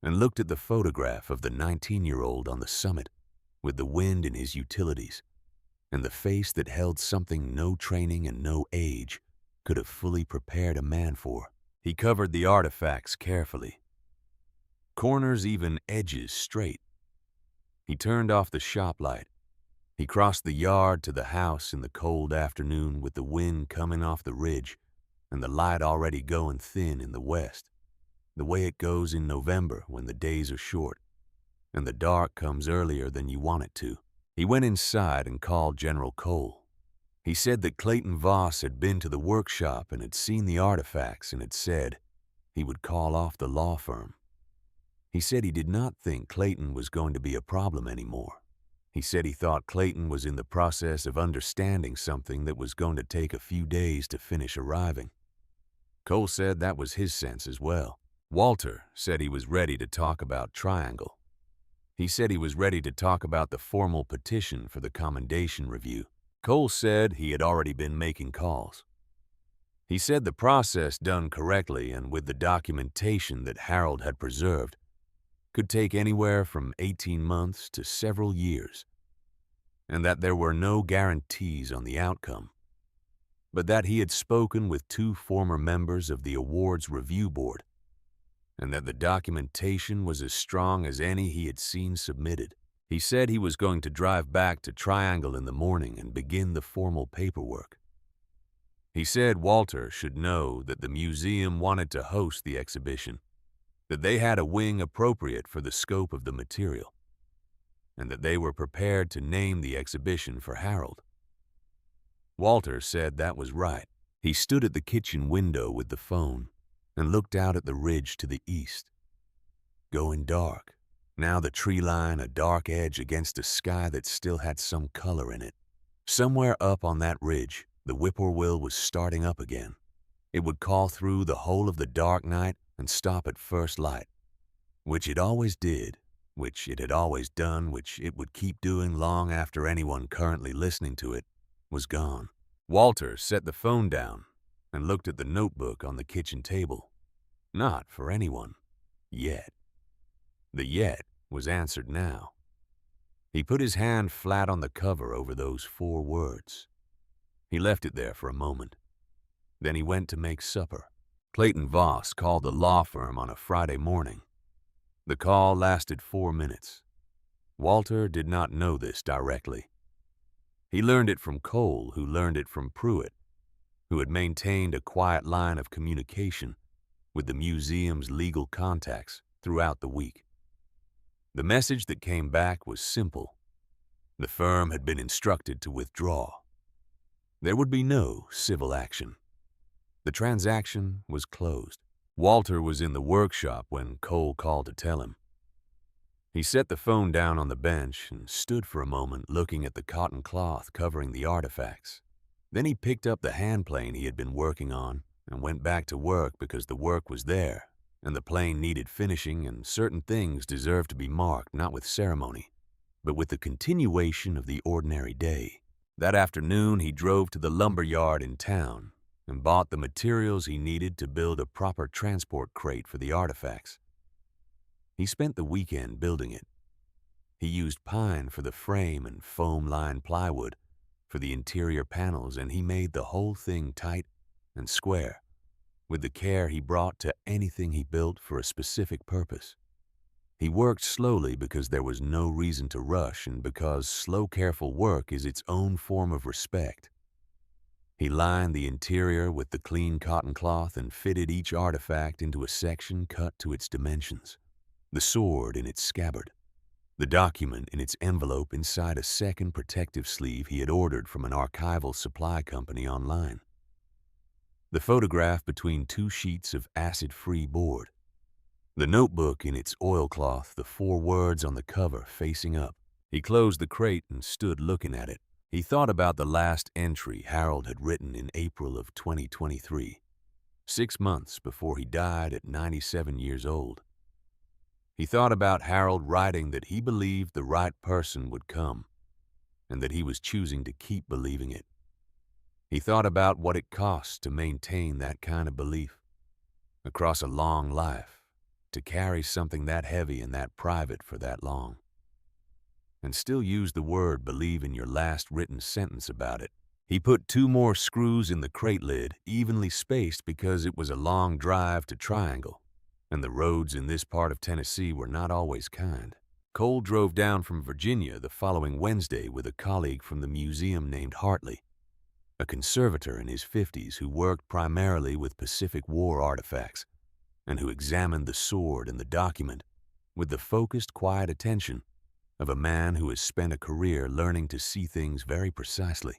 and looked at the photograph of the 19-year-old on the summit with the wind in his utilities and the face that held something no training and no age could have fully prepared a man for. He covered the artifacts carefully, corners, even edges straight. He turned off the shop light. He crossed the yard to the house in the cold afternoon with the wind coming off the ridge and the light already going thin in the west, the way it goes in November when the days are short and the dark comes earlier than you want it to. He went inside and called General Cole. He said that Clayton Voss had been to the workshop and had seen the artifacts and had said he would call off the law firm. He said he did not think Clayton was going to be a problem anymore. He said he thought Clayton was in the process of understanding something that was going to take a few days to finish arriving. Cole said that was his sense as well. Walter said he was ready to talk about Triangle. He said he was ready to talk about the formal petition for the commendation review. Cole said he had already been making calls. He said the process done correctly and with the documentation that Harold had preserved could take anywhere from 18 months to several years, and that there were no guarantees on the outcome, but that he had spoken with 2 former members of the awards review board, and that the documentation was as strong as any he had seen submitted. He said he was going to drive back to Triangle in the morning and begin the formal paperwork. He said Walter should know that the museum wanted to host the exhibition, that they had a wing appropriate for the scope of the material, and that they were prepared to name the exhibition for Harold. Walter said that was right. He stood at the kitchen window with the phone and looked out at the ridge to the east. Going dark. Now the tree line a dark edge against a sky that still had some color in it. Somewhere up on that ridge, the whippoorwill was starting up again. It would call through the whole of the dark night and stop at first light, which it always did, which it had always done, which it would keep doing long after anyone currently listening to it was gone. Walter set the phone down and looked at the notebook on the kitchen table. Not for anyone. Yet. The yet was answered now. He put his hand flat on the cover over those 4 words. He left it there for a moment. Then he went to make supper. Clayton Voss called the law firm on a Friday morning. The call lasted 4 minutes. Walter did not know this directly. He learned it from Cole, who learned it from Pruitt, who had maintained a quiet line of communication with the museum's legal contacts throughout the week. The message that came back was simple. The firm had been instructed to withdraw. There would be no civil action. The transaction was closed. Walter was in the workshop when Cole called to tell him. He set the phone down on the bench and stood for a moment looking at the cotton cloth covering the artifacts. Then he picked up the hand plane he had been working on and went back to work because the work was there and the plane needed finishing and certain things deserved to be marked not with ceremony, but with the continuation of the ordinary day. That afternoon, he drove to the lumber yard in town and bought the materials he needed to build a proper transport crate for the artifacts. He spent the weekend building it. He used pine for the frame and foam-lined plywood for the interior panels, and he made the whole thing tight and square, with the care he brought to anything he built for a specific purpose. He worked slowly because there was no reason to rush and because slow, careful work is its own form of respect. He lined the interior with the clean cotton cloth and fitted each artifact into a section cut to its dimensions. The sword in its scabbard, the document in its envelope inside a second protective sleeve he had ordered from an archival supply company online. The photograph between two sheets of acid-free board. The notebook in its oilcloth, the 4 words on the cover facing up. He closed the crate and stood looking at it. He thought about the last entry Harold had written in April of 2023, 6 months before he died at 97 years old. He thought about Harold writing that he believed the right person would come, and that he was choosing to keep believing it. He thought about what it costs to maintain that kind of belief, across a long life, to carry something that heavy and that private for that long, and still use the word believe in your last written sentence about it. He put 2 more screws in the crate lid, evenly spaced because it was a long drive to Triangle, and the roads in this part of Tennessee were not always kind. Cole drove down from Virginia the following Wednesday with a colleague from the museum named Hartley, a conservator in his 50s who worked primarily with Pacific War artifacts and who examined the sword and the document with the focused, quiet attention of a man who has spent a career learning to see things very precisely.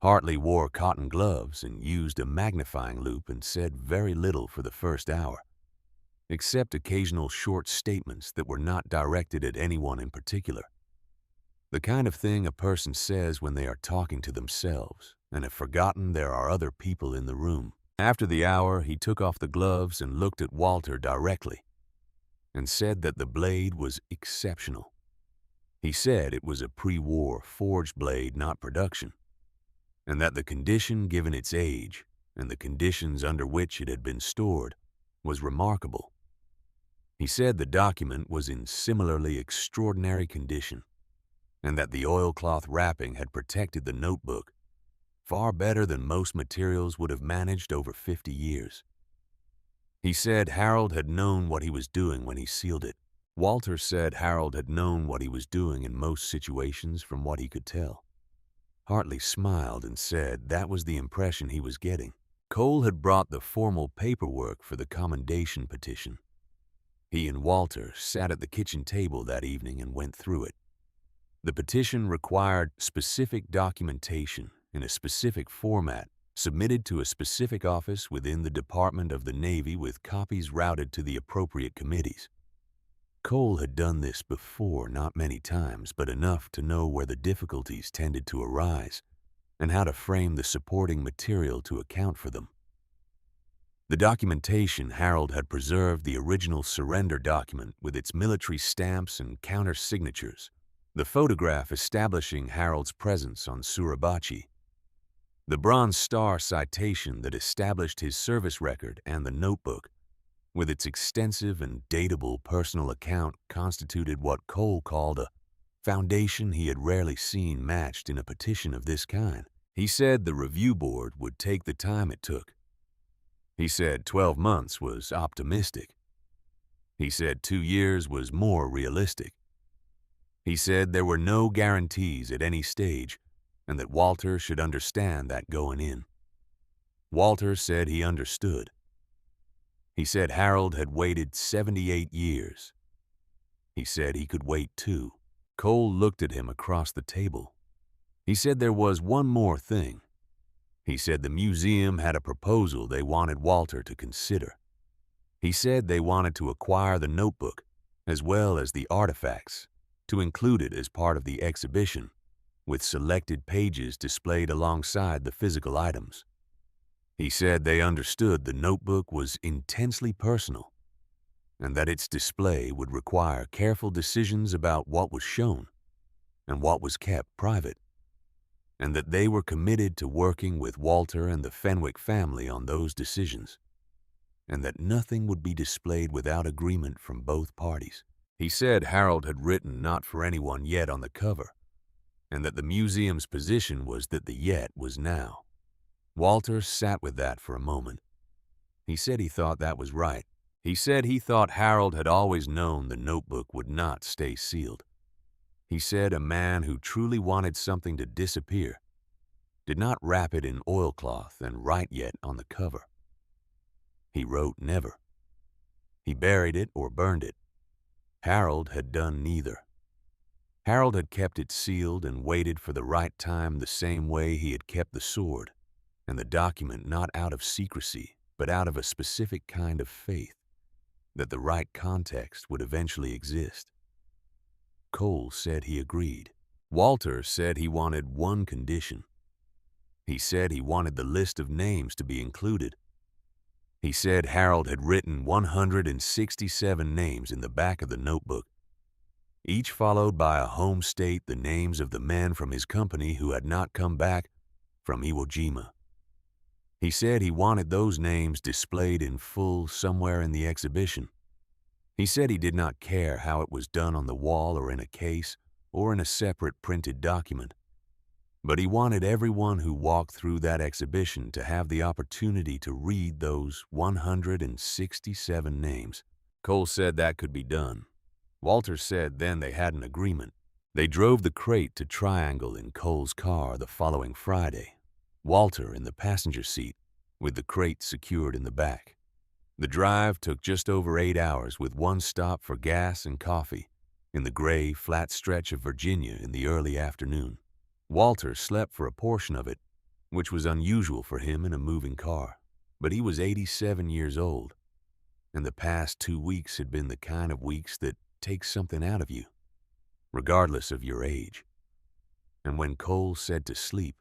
Hartley wore cotton gloves and used a magnifying loupe and said very little for the first hour, except occasional short statements that were not directed at anyone in particular. The kind of thing a person says when they are talking to themselves and have forgotten there are other people in the room. After the hour, he took off the gloves and looked at Walter directly and said that the blade was exceptional. He said it was a pre-war forged blade, not production, and that the condition given its age and the conditions under which it had been stored was remarkable. He said the document was in similarly extraordinary condition, and that the oilcloth wrapping had protected the notebook far better than most materials would have managed over 50 years. He said Harold had known what he was doing when he sealed it. Walter said Harold had known what he was doing in most situations from what he could tell. Hartley smiled and said that was the impression he was getting. Cole had brought the formal paperwork for the commendation petition. He and Walter sat at the kitchen table that evening and went through it. The petition required specific documentation in a specific format submitted to a specific office within the Department of the Navy with copies routed to the appropriate committees. Cole had done this before, not many times, but enough to know where the difficulties tended to arise and how to frame the supporting material to account for them. The documentation Harold had preserved the original surrender document with its military stamps and counter-signatures, the photograph establishing Harold's presence on Suribachi, the Bronze Star citation that established his service record, and the notebook, with its extensive and datable personal account, constituted what Cole called a foundation he had rarely seen matched in a petition of this kind. He said the review board would take the time it took. He said 12 months was optimistic. He said 2 years was more realistic. He said there were no guarantees at any stage, and that Walter should understand that going in. Walter said he understood. He said Harold had waited 78 years. He said he could wait too. Cole looked at him across the table. He said there was one more thing. He said the museum had a proposal they wanted Walter to consider. He said they wanted to acquire the notebook, as well as the artifacts, to include it as part of the exhibition, with selected pages displayed alongside the physical items. He said they understood the notebook was intensely personal, and that its display would require careful decisions about what was shown and what was kept private. and that they were committed to working with Walter and the Fenwick family on those decisions, and that nothing would be displayed without agreement from both parties. He said Harold had written "not for anyone yet" on the cover, and that the museum's position was that the "yet" was now. Walter sat with that for a moment. He said he thought that was right. He said he thought Harold had always known the notebook would not stay sealed. He said a man who truly wanted something to disappear did not wrap it in oilcloth and write "yet" on the cover. He wrote never. He buried it or burned it. Harold had done neither. Harold had kept it sealed and waited for the right time the same way he had kept the sword and the document, not out of secrecy, but out of a specific kind of faith that the right context would eventually exist. Cole said he agreed. Walter said he wanted one condition. He said he wanted the list of names to be included. He said Harold had written 167 names in the back of the notebook, each followed by a home state, the names of the men from his company who had not come back from Iwo Jima. He said he wanted those names displayed in full somewhere in the exhibition. He said he did not care how it was done on the wall or in a case or in a separate printed document, but he wanted everyone who walked through that exhibition to have the opportunity to read those 167 names. Cole said that could be done. Walter said then they had an agreement. They drove the crate to Triangle in Cole's car the following Friday, Walter in the passenger seat with the crate secured in the back. The drive took just over 8 hours with one stop for gas and coffee in the gray, flat stretch of Virginia in the early afternoon. Walter slept for a portion of it, which was unusual for him in a moving car, but he was 87 years old, and the past 2 weeks had been the kind of weeks that take something out of you, regardless of your age. And when Cole said to sleep,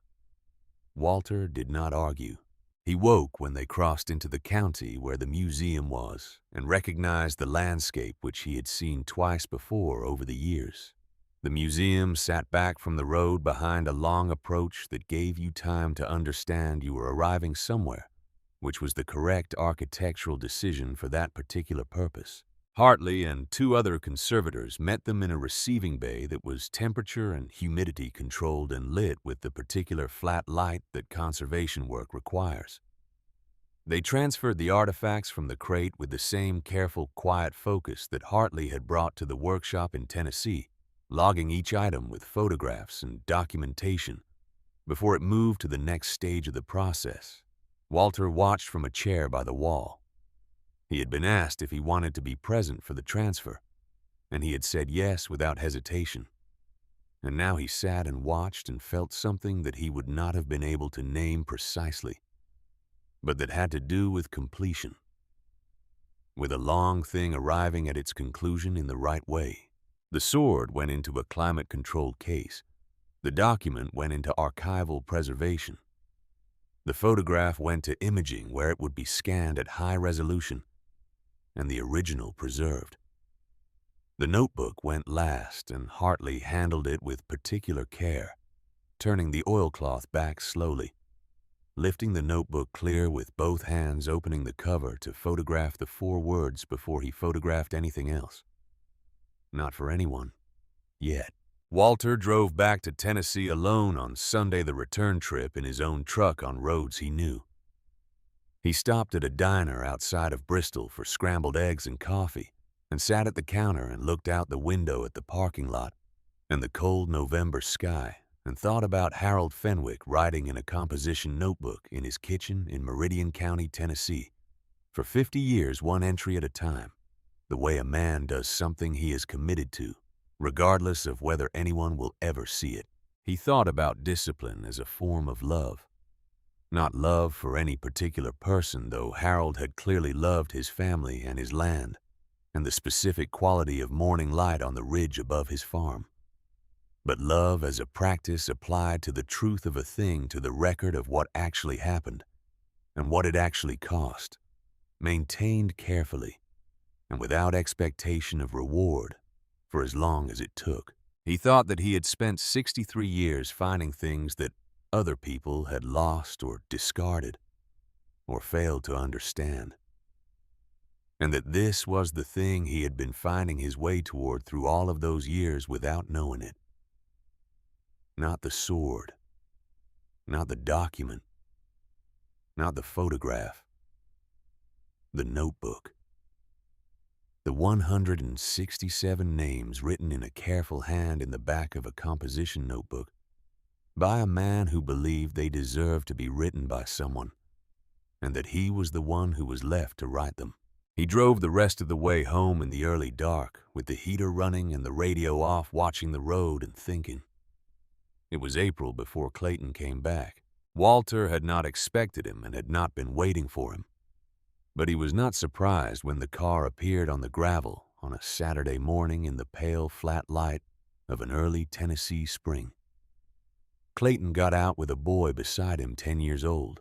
Walter did not argue. He woke when they crossed into the county where the museum was and recognized the landscape which he had seen twice before over the years. The museum sat back from the road behind a long approach that gave you time to understand you were arriving somewhere, which was the correct architectural decision for that particular purpose. Hartley and 2 other conservators met them in a receiving bay that was temperature and humidity controlled and lit with the particular flat light that conservation work requires. They transferred the artifacts from the crate with the same careful, quiet focus that Hartley had brought to the workshop in Tennessee, logging each item with photographs and documentation before it moved to the next stage of the process. Walter watched from a chair by the wall. He had been asked if he wanted to be present for the transfer, and he had said yes without hesitation. And now he sat and watched and felt something that he would not have been able to name precisely, but that had to do with completion, with a long thing arriving at its conclusion in the right way. The sword went into a climate-controlled case. The document went into archival preservation. The photograph went to imaging where it would be scanned at high resolution, and the original preserved. The notebook went last, and Hartley handled it with particular care, turning the oilcloth back slowly, lifting the notebook clear with both hands, opening the cover to photograph the 4 words before he photographed anything else. Not for anyone, yet. Walter drove back to Tennessee alone on Sunday, the return trip, in his own truck on roads he knew. He stopped at a diner outside of Bristol for scrambled eggs and coffee, and sat at the counter and looked out the window at the parking lot and the cold November sky, and thought about Harold Fenwick writing in a composition notebook in his kitchen in Meridian County, Tennessee, for 50 years, one entry at a time, the way a man does something he is committed to, regardless of whether anyone will ever see it. He thought about discipline as a form of love. Not love for any particular person, though Harold had clearly loved his family and his land, and the specific quality of morning light on the ridge above his farm. But love as a practice applied to the truth of a thing, to the record of what actually happened and what it actually cost, maintained carefully and without expectation of reward for as long as it took. He thought that he had spent 63 years finding things that other people had lost or discarded or failed to understand, and that this was the thing he had been finding his way toward through all of those years without knowing it. Not the sword, not the document, not the photograph, the notebook. The 167 names written in a careful hand in the back of a composition notebook by a man who believed they deserved to be written by someone, and that he was the one who was left to write them. He drove the rest of the way home in the early dark, with the heater running and the radio off, watching the road and thinking. It was April before Clayton came back. Walter had not expected him and had not been waiting for him. But he was not surprised when the car appeared on the gravel on a Saturday morning in the pale, flat light of an early Tennessee spring. Clayton got out with a boy beside him 10 years old,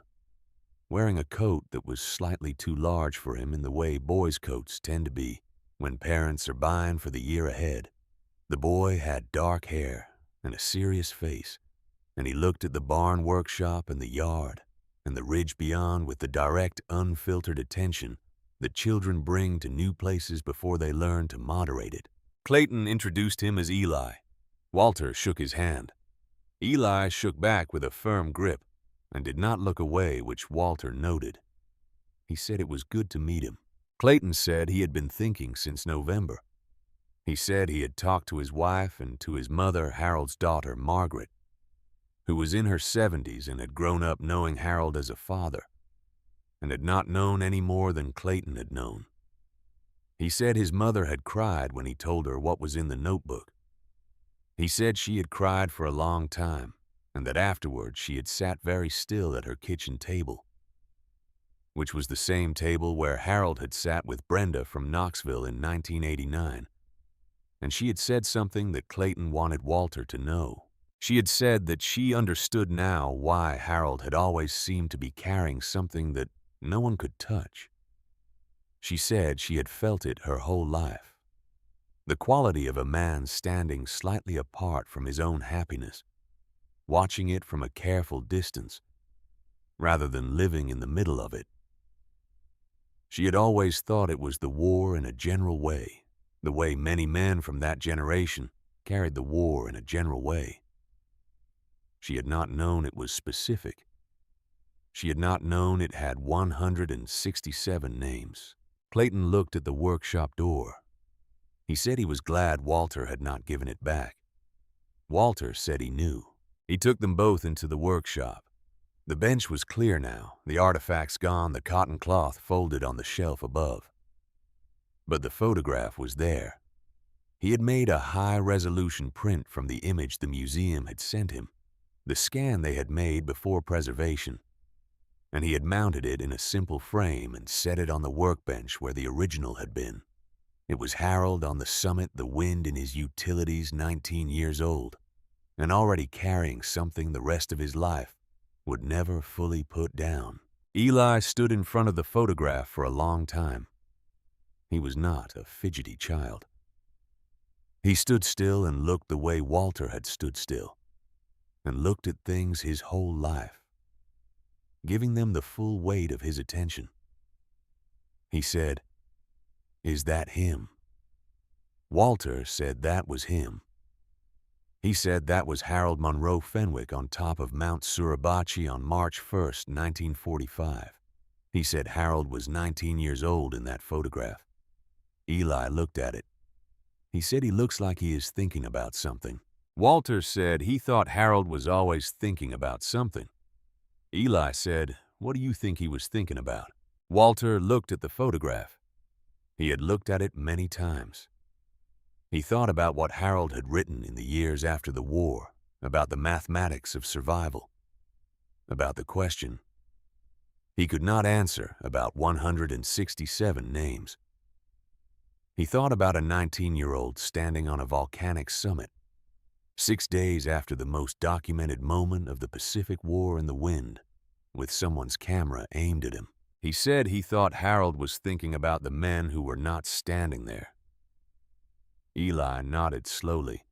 wearing a coat that was slightly too large for him in the way boys' coats tend to be when parents are buying for the year ahead. The boy had dark hair and a serious face, and he looked at the barn workshop and the yard and the ridge beyond with the direct, unfiltered attention that children bring to new places before they learn to moderate it. Clayton introduced him as Eli. Walter shook his hand. Eli shook back with a firm grip and did not look away, which Walter noted. He said it was good to meet him. Clayton said he had been thinking since November. He said he had talked to his wife and to his mother, Harold's daughter, Margaret, who was in her 70s and had grown up knowing Harold as a father, and had not known any more than Clayton had known. He said his mother had cried when he told her what was in the notebook. He said she had cried for a long time, and that afterwards she had sat very still at her kitchen table, which was the same table where Harold had sat with Brenda from Knoxville in 1989, and she had said something that Clayton wanted Walter to know. She had said that she understood now why Harold had always seemed to be carrying something that no one could touch. She said she had felt it her whole life. The quality of a man standing slightly apart from his own happiness, watching it from a careful distance, rather than living in the middle of it. She had always thought it was the war in a general way, the way many men from that generation carried the war in a general way. She had not known it was specific. She had not known it had 167 names. Clayton looked at the workshop door. He said he was glad Walter had not given it back. Walter said he knew. He took them both into the workshop. The bench was clear now, the artifacts gone, the cotton cloth folded on the shelf above. But the photograph was there. He had made a high-resolution print from the image the museum had sent him, the scan they had made before preservation, and he had mounted it in a simple frame and set it on the workbench where the original had been. It was Harold on the summit, the wind in his utilities, 19 years old, and already carrying something the rest of his life would never fully put down. Eli stood in front of the photograph for a long time. He was not a fidgety child. He stood still and looked the way Walter had stood still, and looked at things his whole life, giving them the full weight of his attention. He said, "Is that him?" Walter said that was him. He said that was Harold Monroe Fenwick on top of Mount Suribachi on March 1st, 1945. He said Harold was 19 years old in that photograph. Eli looked at it. He said he looks like he is thinking about something. Walter said he thought Harold was always thinking about something. Eli said, "What do you think he was thinking about?" Walter looked at the photograph. He had looked at it many times. He thought about what Harold had written in the years after the war, about the mathematics of survival, about the question he could not answer about 167 names. He thought about a 19-year-old standing on a volcanic summit, 6 days after the most documented moment of the Pacific War in the wind, with someone's camera aimed at him. He said he thought Harold was thinking about the men who were not standing there. Eli nodded slowly.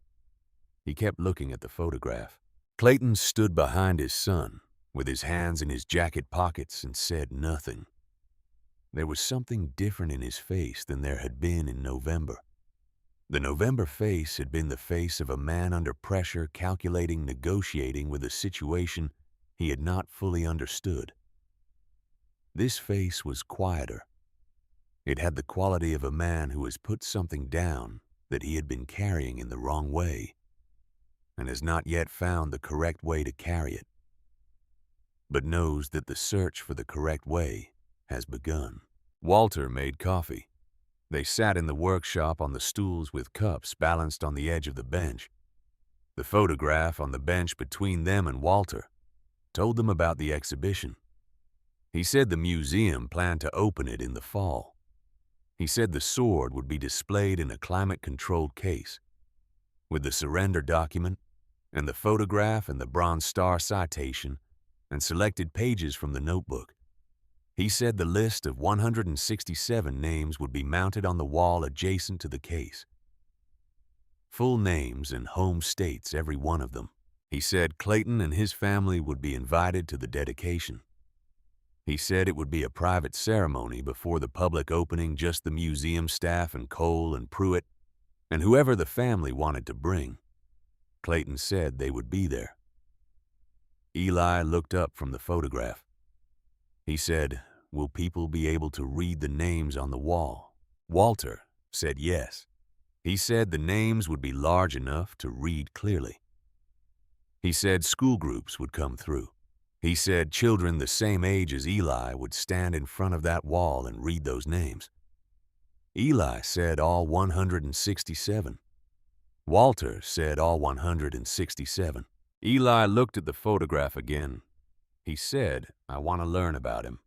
He kept looking at the photograph. Clayton stood behind his son, with his hands in his jacket pockets, and said nothing. There was something different in his face than there had been in November. The November face had been the face of a man under pressure, calculating, negotiating with a situation he had not fully understood. This face was quieter. It had the quality of a man who has put something down that he had been carrying in the wrong way and has not yet found the correct way to carry it, but knows that the search for the correct way has begun. Walter made coffee. They sat in the workshop on the stools with cups balanced on the edge of the bench. The photograph on the bench between them and Walter told them about the exhibition. He said the museum planned to open it in the fall. He said the sword would be displayed in a climate-controlled case, with the surrender document and the photograph and the Bronze Star citation and selected pages from the notebook. He said the list of 167 names would be mounted on the wall adjacent to the case. Full names and home states, every one of them. He said Clayton and his family would be invited to the dedication. He said it would be a private ceremony before the public opening, just the museum staff and Cole and Pruitt and whoever the family wanted to bring. Clayton said they would be there. Eli looked up from the photograph. He said, "Will people be able to read the names on the wall?" Walter said yes. He said the names would be large enough to read clearly. He said school groups would come through. He said children the same age as Eli would stand in front of that wall and read those names. Eli said all 167. Walter said all 167. Eli looked at the photograph again. He said, "I want to learn about him."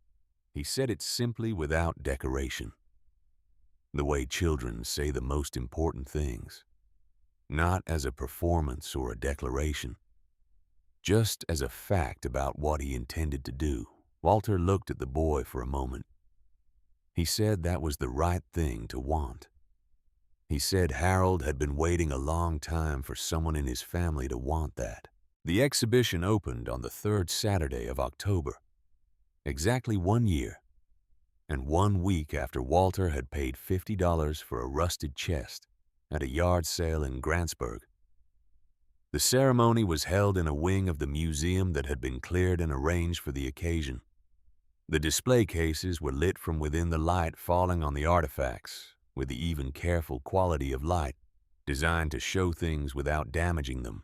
He said it simply, without decoration. The way children say the most important things, not as a performance or a declaration, just as a fact about what he intended to do. Walter looked at the boy for a moment. He said that was the right thing to want. He said Harold had been waiting a long time for someone in his family to want that. The exhibition opened on the third Saturday of October, exactly 1 year, and 1 week after Walter had paid $50 for a rusted chest at a yard sale in Grantsburg. The ceremony was held in a wing of the museum that had been cleared and arranged for the occasion. The display cases were lit from within, the light falling on the artifacts with the even careful quality of light designed to show things without damaging them.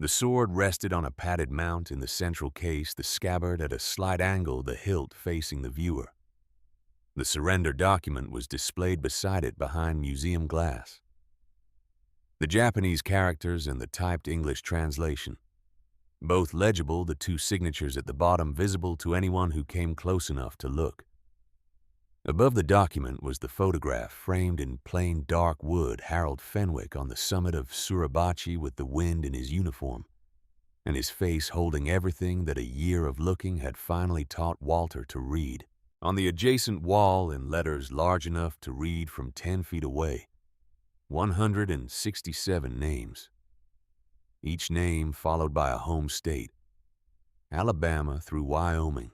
The sword rested on a padded mount in the central case, the scabbard at a slight angle, the hilt facing the viewer. The surrender document was displayed beside it behind museum glass. The Japanese characters and the typed English translation, both legible, the two signatures at the bottom visible to anyone who came close enough to look. Above the document was the photograph, framed in plain dark wood, Harold Fenwick on the summit of Suribachi with the wind in his uniform, and his face holding everything that a year of looking had finally taught Walter to read. On the adjacent wall, in letters large enough to read from 10 feet away, 167 names. Each name followed by a home state, Alabama through Wyoming,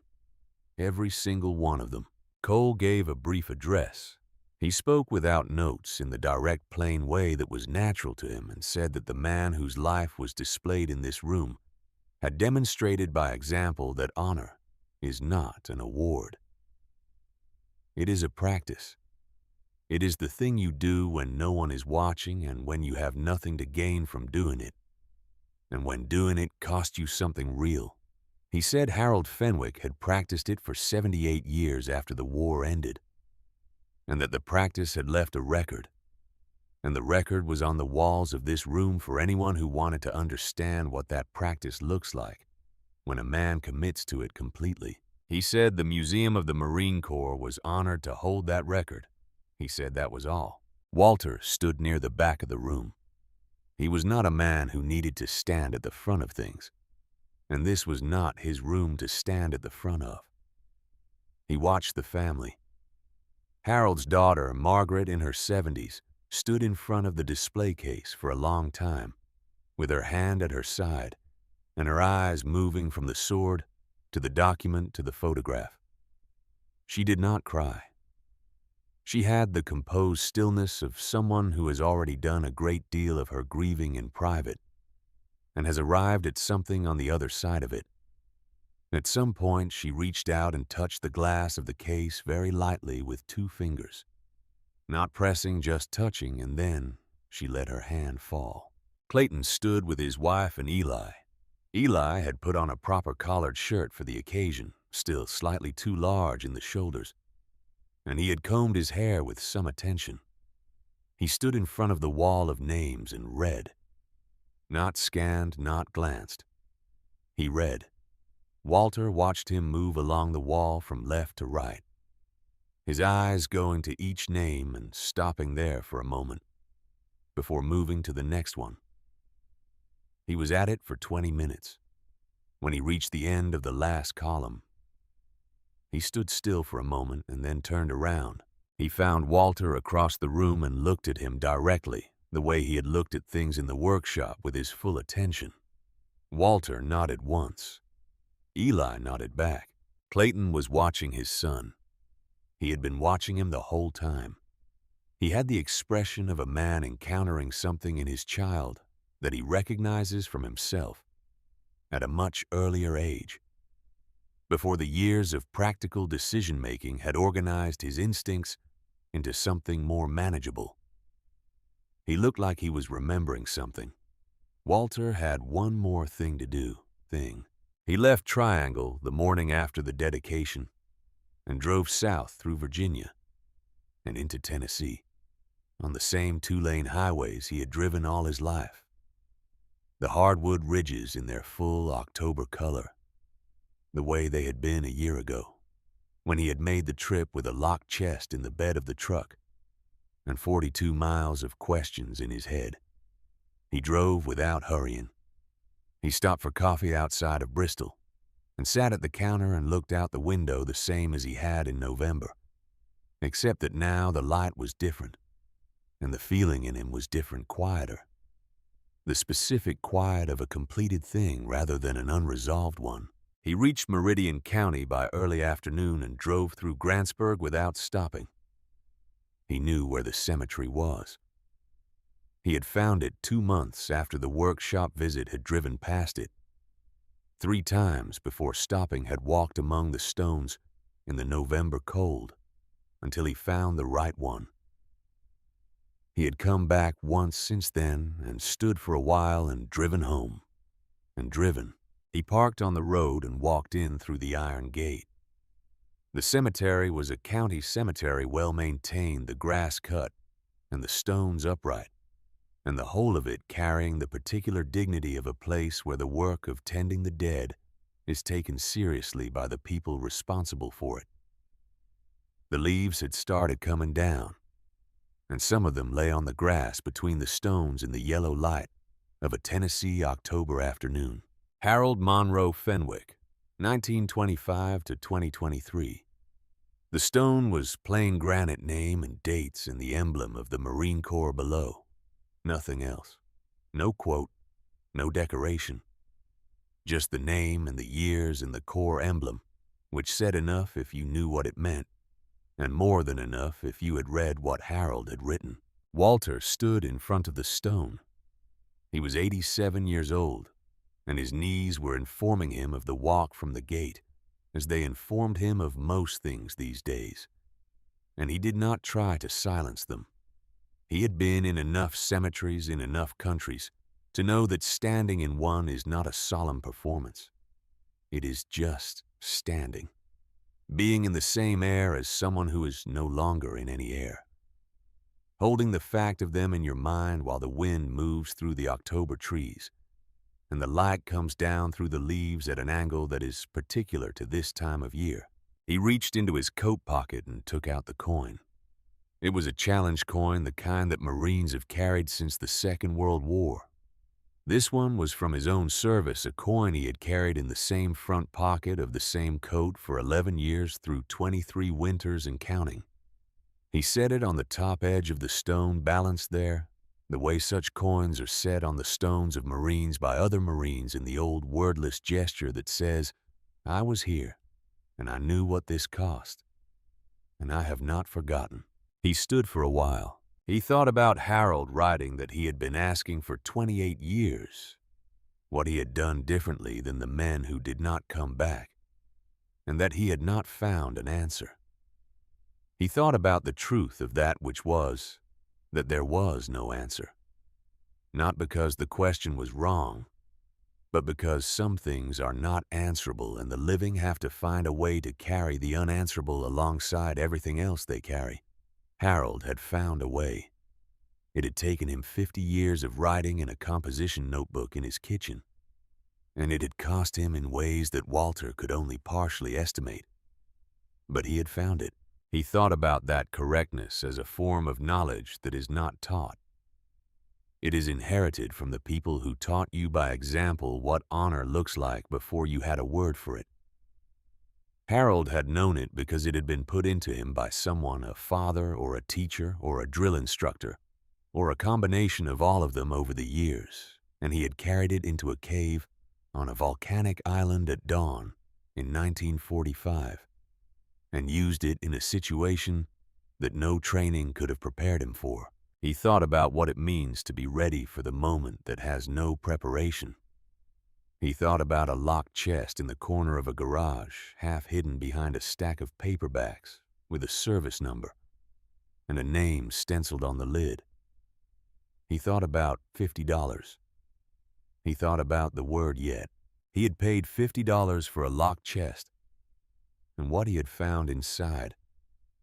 every single one of them. Cole gave a brief address. He spoke without notes, in the direct, plain way that was natural to him, and said that the man whose life was displayed in this room had demonstrated by example that honor is not an award. It is a practice. It is the thing you do when no one is watching and when you have nothing to gain from doing it, and when doing it costs you something real. He said Harold Fenwick had practiced it for 78 years after the war ended, and that the practice had left a record, and the record was on the walls of this room for anyone who wanted to understand what that practice looks like when a man commits to it completely. He said the Museum of the Marine Corps was honored to hold that record. He said that was all. Walter stood near the back of the room. He was not a man who needed to stand at the front of things, and this was not his room to stand at the front of. He watched the family. Harold's daughter, Margaret, in her 70s, stood in front of the display case for a long time, with her hand at her side, and her eyes moving from the sword to the document to the photograph. She did not cry. She had the composed stillness of someone who has already done a great deal of her grieving in private and has arrived at something on the other side of it. At some point, she reached out and touched the glass of the case very lightly with 2 fingers. Not pressing, just touching, and then she let her hand fall. Clayton stood with his wife and Eli. Eli had put on a proper collared shirt for the occasion, still slightly too large in the shoulders, and he had combed his hair with some attention. He stood in front of the wall of names and read. Not scanned, not glanced. He read. Walter watched him move along the wall from left to right, his eyes going to each name and stopping there for a moment, before moving to the next one. He was at it for 20 minutes. When he reached the end of the last column, he stood still for a moment and then turned around. He found Walter across the room and looked at him directly, the way he had looked at things in the workshop with his full attention. Walter nodded once. Eli nodded back. Clayton was watching his son. He had been watching him the whole time. He had the expression of a man encountering something in his child that he recognizes from himself at a much earlier age, before the years of practical decision-making had organized his instincts into something more manageable. He looked like he was remembering something. Walter had one more thing to do. He left Triangle the morning after the dedication and drove south through Virginia and into Tennessee on the same 2-lane highways he had driven all his life. The hardwood ridges in their full October color, the way they had been a year ago, when he had made the trip with a locked chest in the bed of the truck and 42 miles of questions in his head. He drove without hurrying. He stopped for coffee outside of Bristol and sat at the counter and looked out the window the same as he had in November, except that now the light was different and the feeling in him was different, quieter. The specific quiet of a completed thing rather than an unresolved one. He reached Meridian County by early afternoon and drove through Grantsburg without stopping. He knew where the cemetery was. He had found it 2 months after the workshop visit had driven past it. 3 times before stopping had walked among the stones in the November cold until he found the right one. He had come back once since then and stood for a while and driven home. And driven. He parked on the road and walked in through the iron gate. The cemetery was a county cemetery, well maintained, the grass cut and the stones upright, and the whole of it carrying the particular dignity of a place where the work of tending the dead is taken seriously by the people responsible for it. The leaves had started coming down, and some of them lay on the grass between the stones in the yellow light of a Tennessee October afternoon. Harold Monroe Fenwick, 1925 to 2023. The stone was plain granite, name and dates and the emblem of the Marine Corps below. Nothing else. No quote, no decoration. Just the name and the years and the Corps emblem, which said enough if you knew what it meant, and more than enough if you had read what Harold had written. Walter stood in front of the stone. He was 87 years old, and his knees were informing him of the walk from the gate, as they informed him of most things these days, and he did not try to silence them. He had been in enough cemeteries in enough countries to know that standing in one is not a solemn performance. It is just standing, being in the same air as someone who is no longer in any air, holding the fact of them in your mind while the wind moves through the October trees and the light comes down through the leaves at an angle that is particular to this time of year. He reached into his coat pocket and took out the coin. It was a challenge coin, the kind that Marines have carried since the Second World War. This one was from his own service, a coin he had carried in the same front pocket of the same coat for 11 years through 23 winters and counting. He set it on the top edge of the stone, balanced there, the way such coins are set on the stones of Marines by other Marines in the old wordless gesture that says, "I was here, and I knew what this cost, and I have not forgotten." He stood for a while. He thought about Harold writing that he had been asking for 28 years, what he had done differently than the men who did not come back, and that he had not found an answer. He thought about the truth of that which was, that there was no answer. Not because the question was wrong, but because some things are not answerable and the living have to find a way to carry the unanswerable alongside everything else they carry. Harold had found a way. It had taken him 50 years of writing in a composition notebook in his kitchen, and it had cost him in ways that Walter could only partially estimate. But he had found it. He thought about that correctness as a form of knowledge that is not taught. It is inherited from the people who taught you by example what honor looks like before you had a word for it. Harold had known it because it had been put into him by someone, a father or a teacher or a drill instructor, or a combination of all of them over the years, and he had carried it into a cave on a volcanic island at dawn in 1945, and used it in a situation that no training could have prepared him for. He thought about what it means to be ready for the moment that has no preparation. He thought about a locked chest in the corner of a garage, half hidden behind a stack of paperbacks with a service number and a name stenciled on the lid. He thought about $50. He thought about the word yet. He had paid $50 for a locked chest, and what he had found inside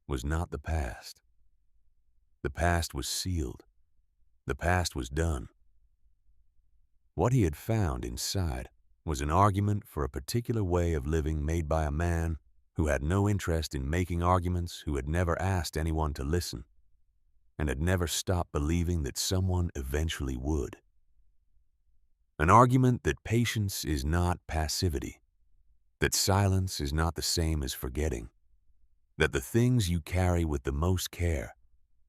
was not the past. The past was sealed. The past was done. What he had found inside was an argument for a particular way of living made by a man who had no interest in making arguments, who had never asked anyone to listen, and had never stopped believing that someone eventually would. An argument that patience is not passivity, that silence is not the same as forgetting, that the things you carry with the most care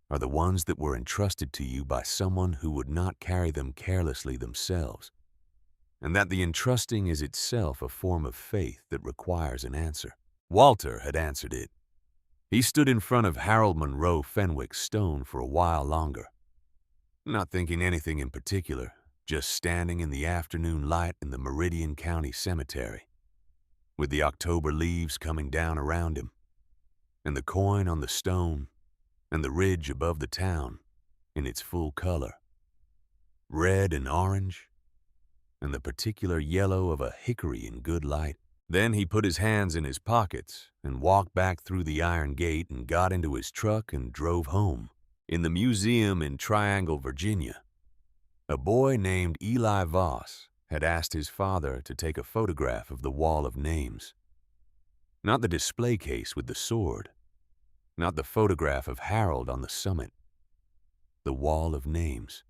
are the ones that were entrusted to you by someone who would not carry them carelessly themselves, and that the entrusting is itself a form of faith that requires an answer. Walter had answered it. He stood in front of Harold Monroe Fenwick's stone for a while longer, not thinking anything in particular, just standing in the afternoon light in the Meridian County Cemetery, with the October leaves coming down around him, and the coin on the stone, and the ridge above the town in its full color, red and orange, and the particular yellow of a hickory in good light. Then he put his hands in his pockets and walked back through the iron gate and got into his truck and drove home. In the museum in Triangle, Virginia, a boy named Eli Voss had asked his father to take a photograph of the wall of names. Not the display case with the sword, not the photograph of Harold on the summit, the wall of names.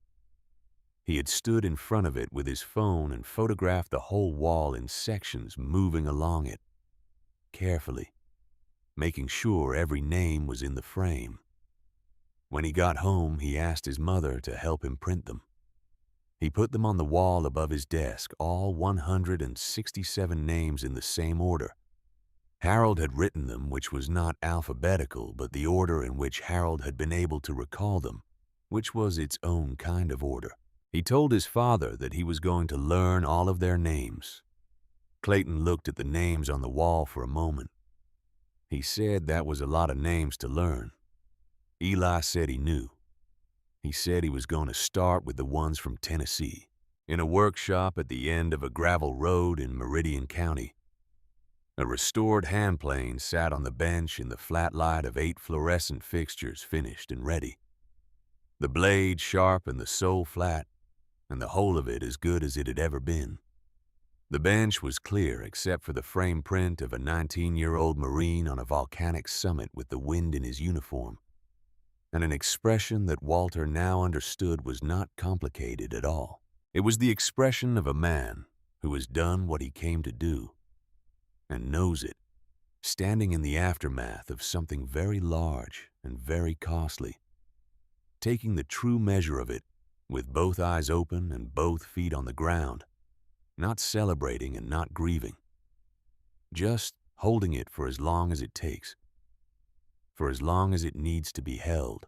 He had stood in front of it with his phone and photographed the whole wall in sections moving along it, carefully, making sure every name was in the frame. When he got home, he asked his mother to help him print them. He put them on the wall above his desk, all 167 names in the same order. Harold had written them, which was not alphabetical, but the order in which Harold had been able to recall them, which was its own kind of order. He told his father that he was going to learn all of their names. Clayton looked at the names on the wall for a moment. He said that was a lot of names to learn. Eli said he knew. He said he was going to start with the ones from Tennessee. In a workshop at the end of a gravel road in Meridian County, a restored hand plane sat on the bench in the flat light of 8 fluorescent fixtures finished and ready. The blade sharp and the sole flat, and the whole of it as good as it had ever been. The bench was clear except for the frame print of a 19-year-old Marine on a volcanic summit with the wind in his uniform, and an expression that Walter now understood was not complicated at all. It was the expression of a man who has done what he came to do, and knows it, standing in the aftermath of something very large and very costly, taking the true measure of it with both eyes open and both feet on the ground, not celebrating and not grieving, just holding it for as long as it takes, for as long as it needs to be held.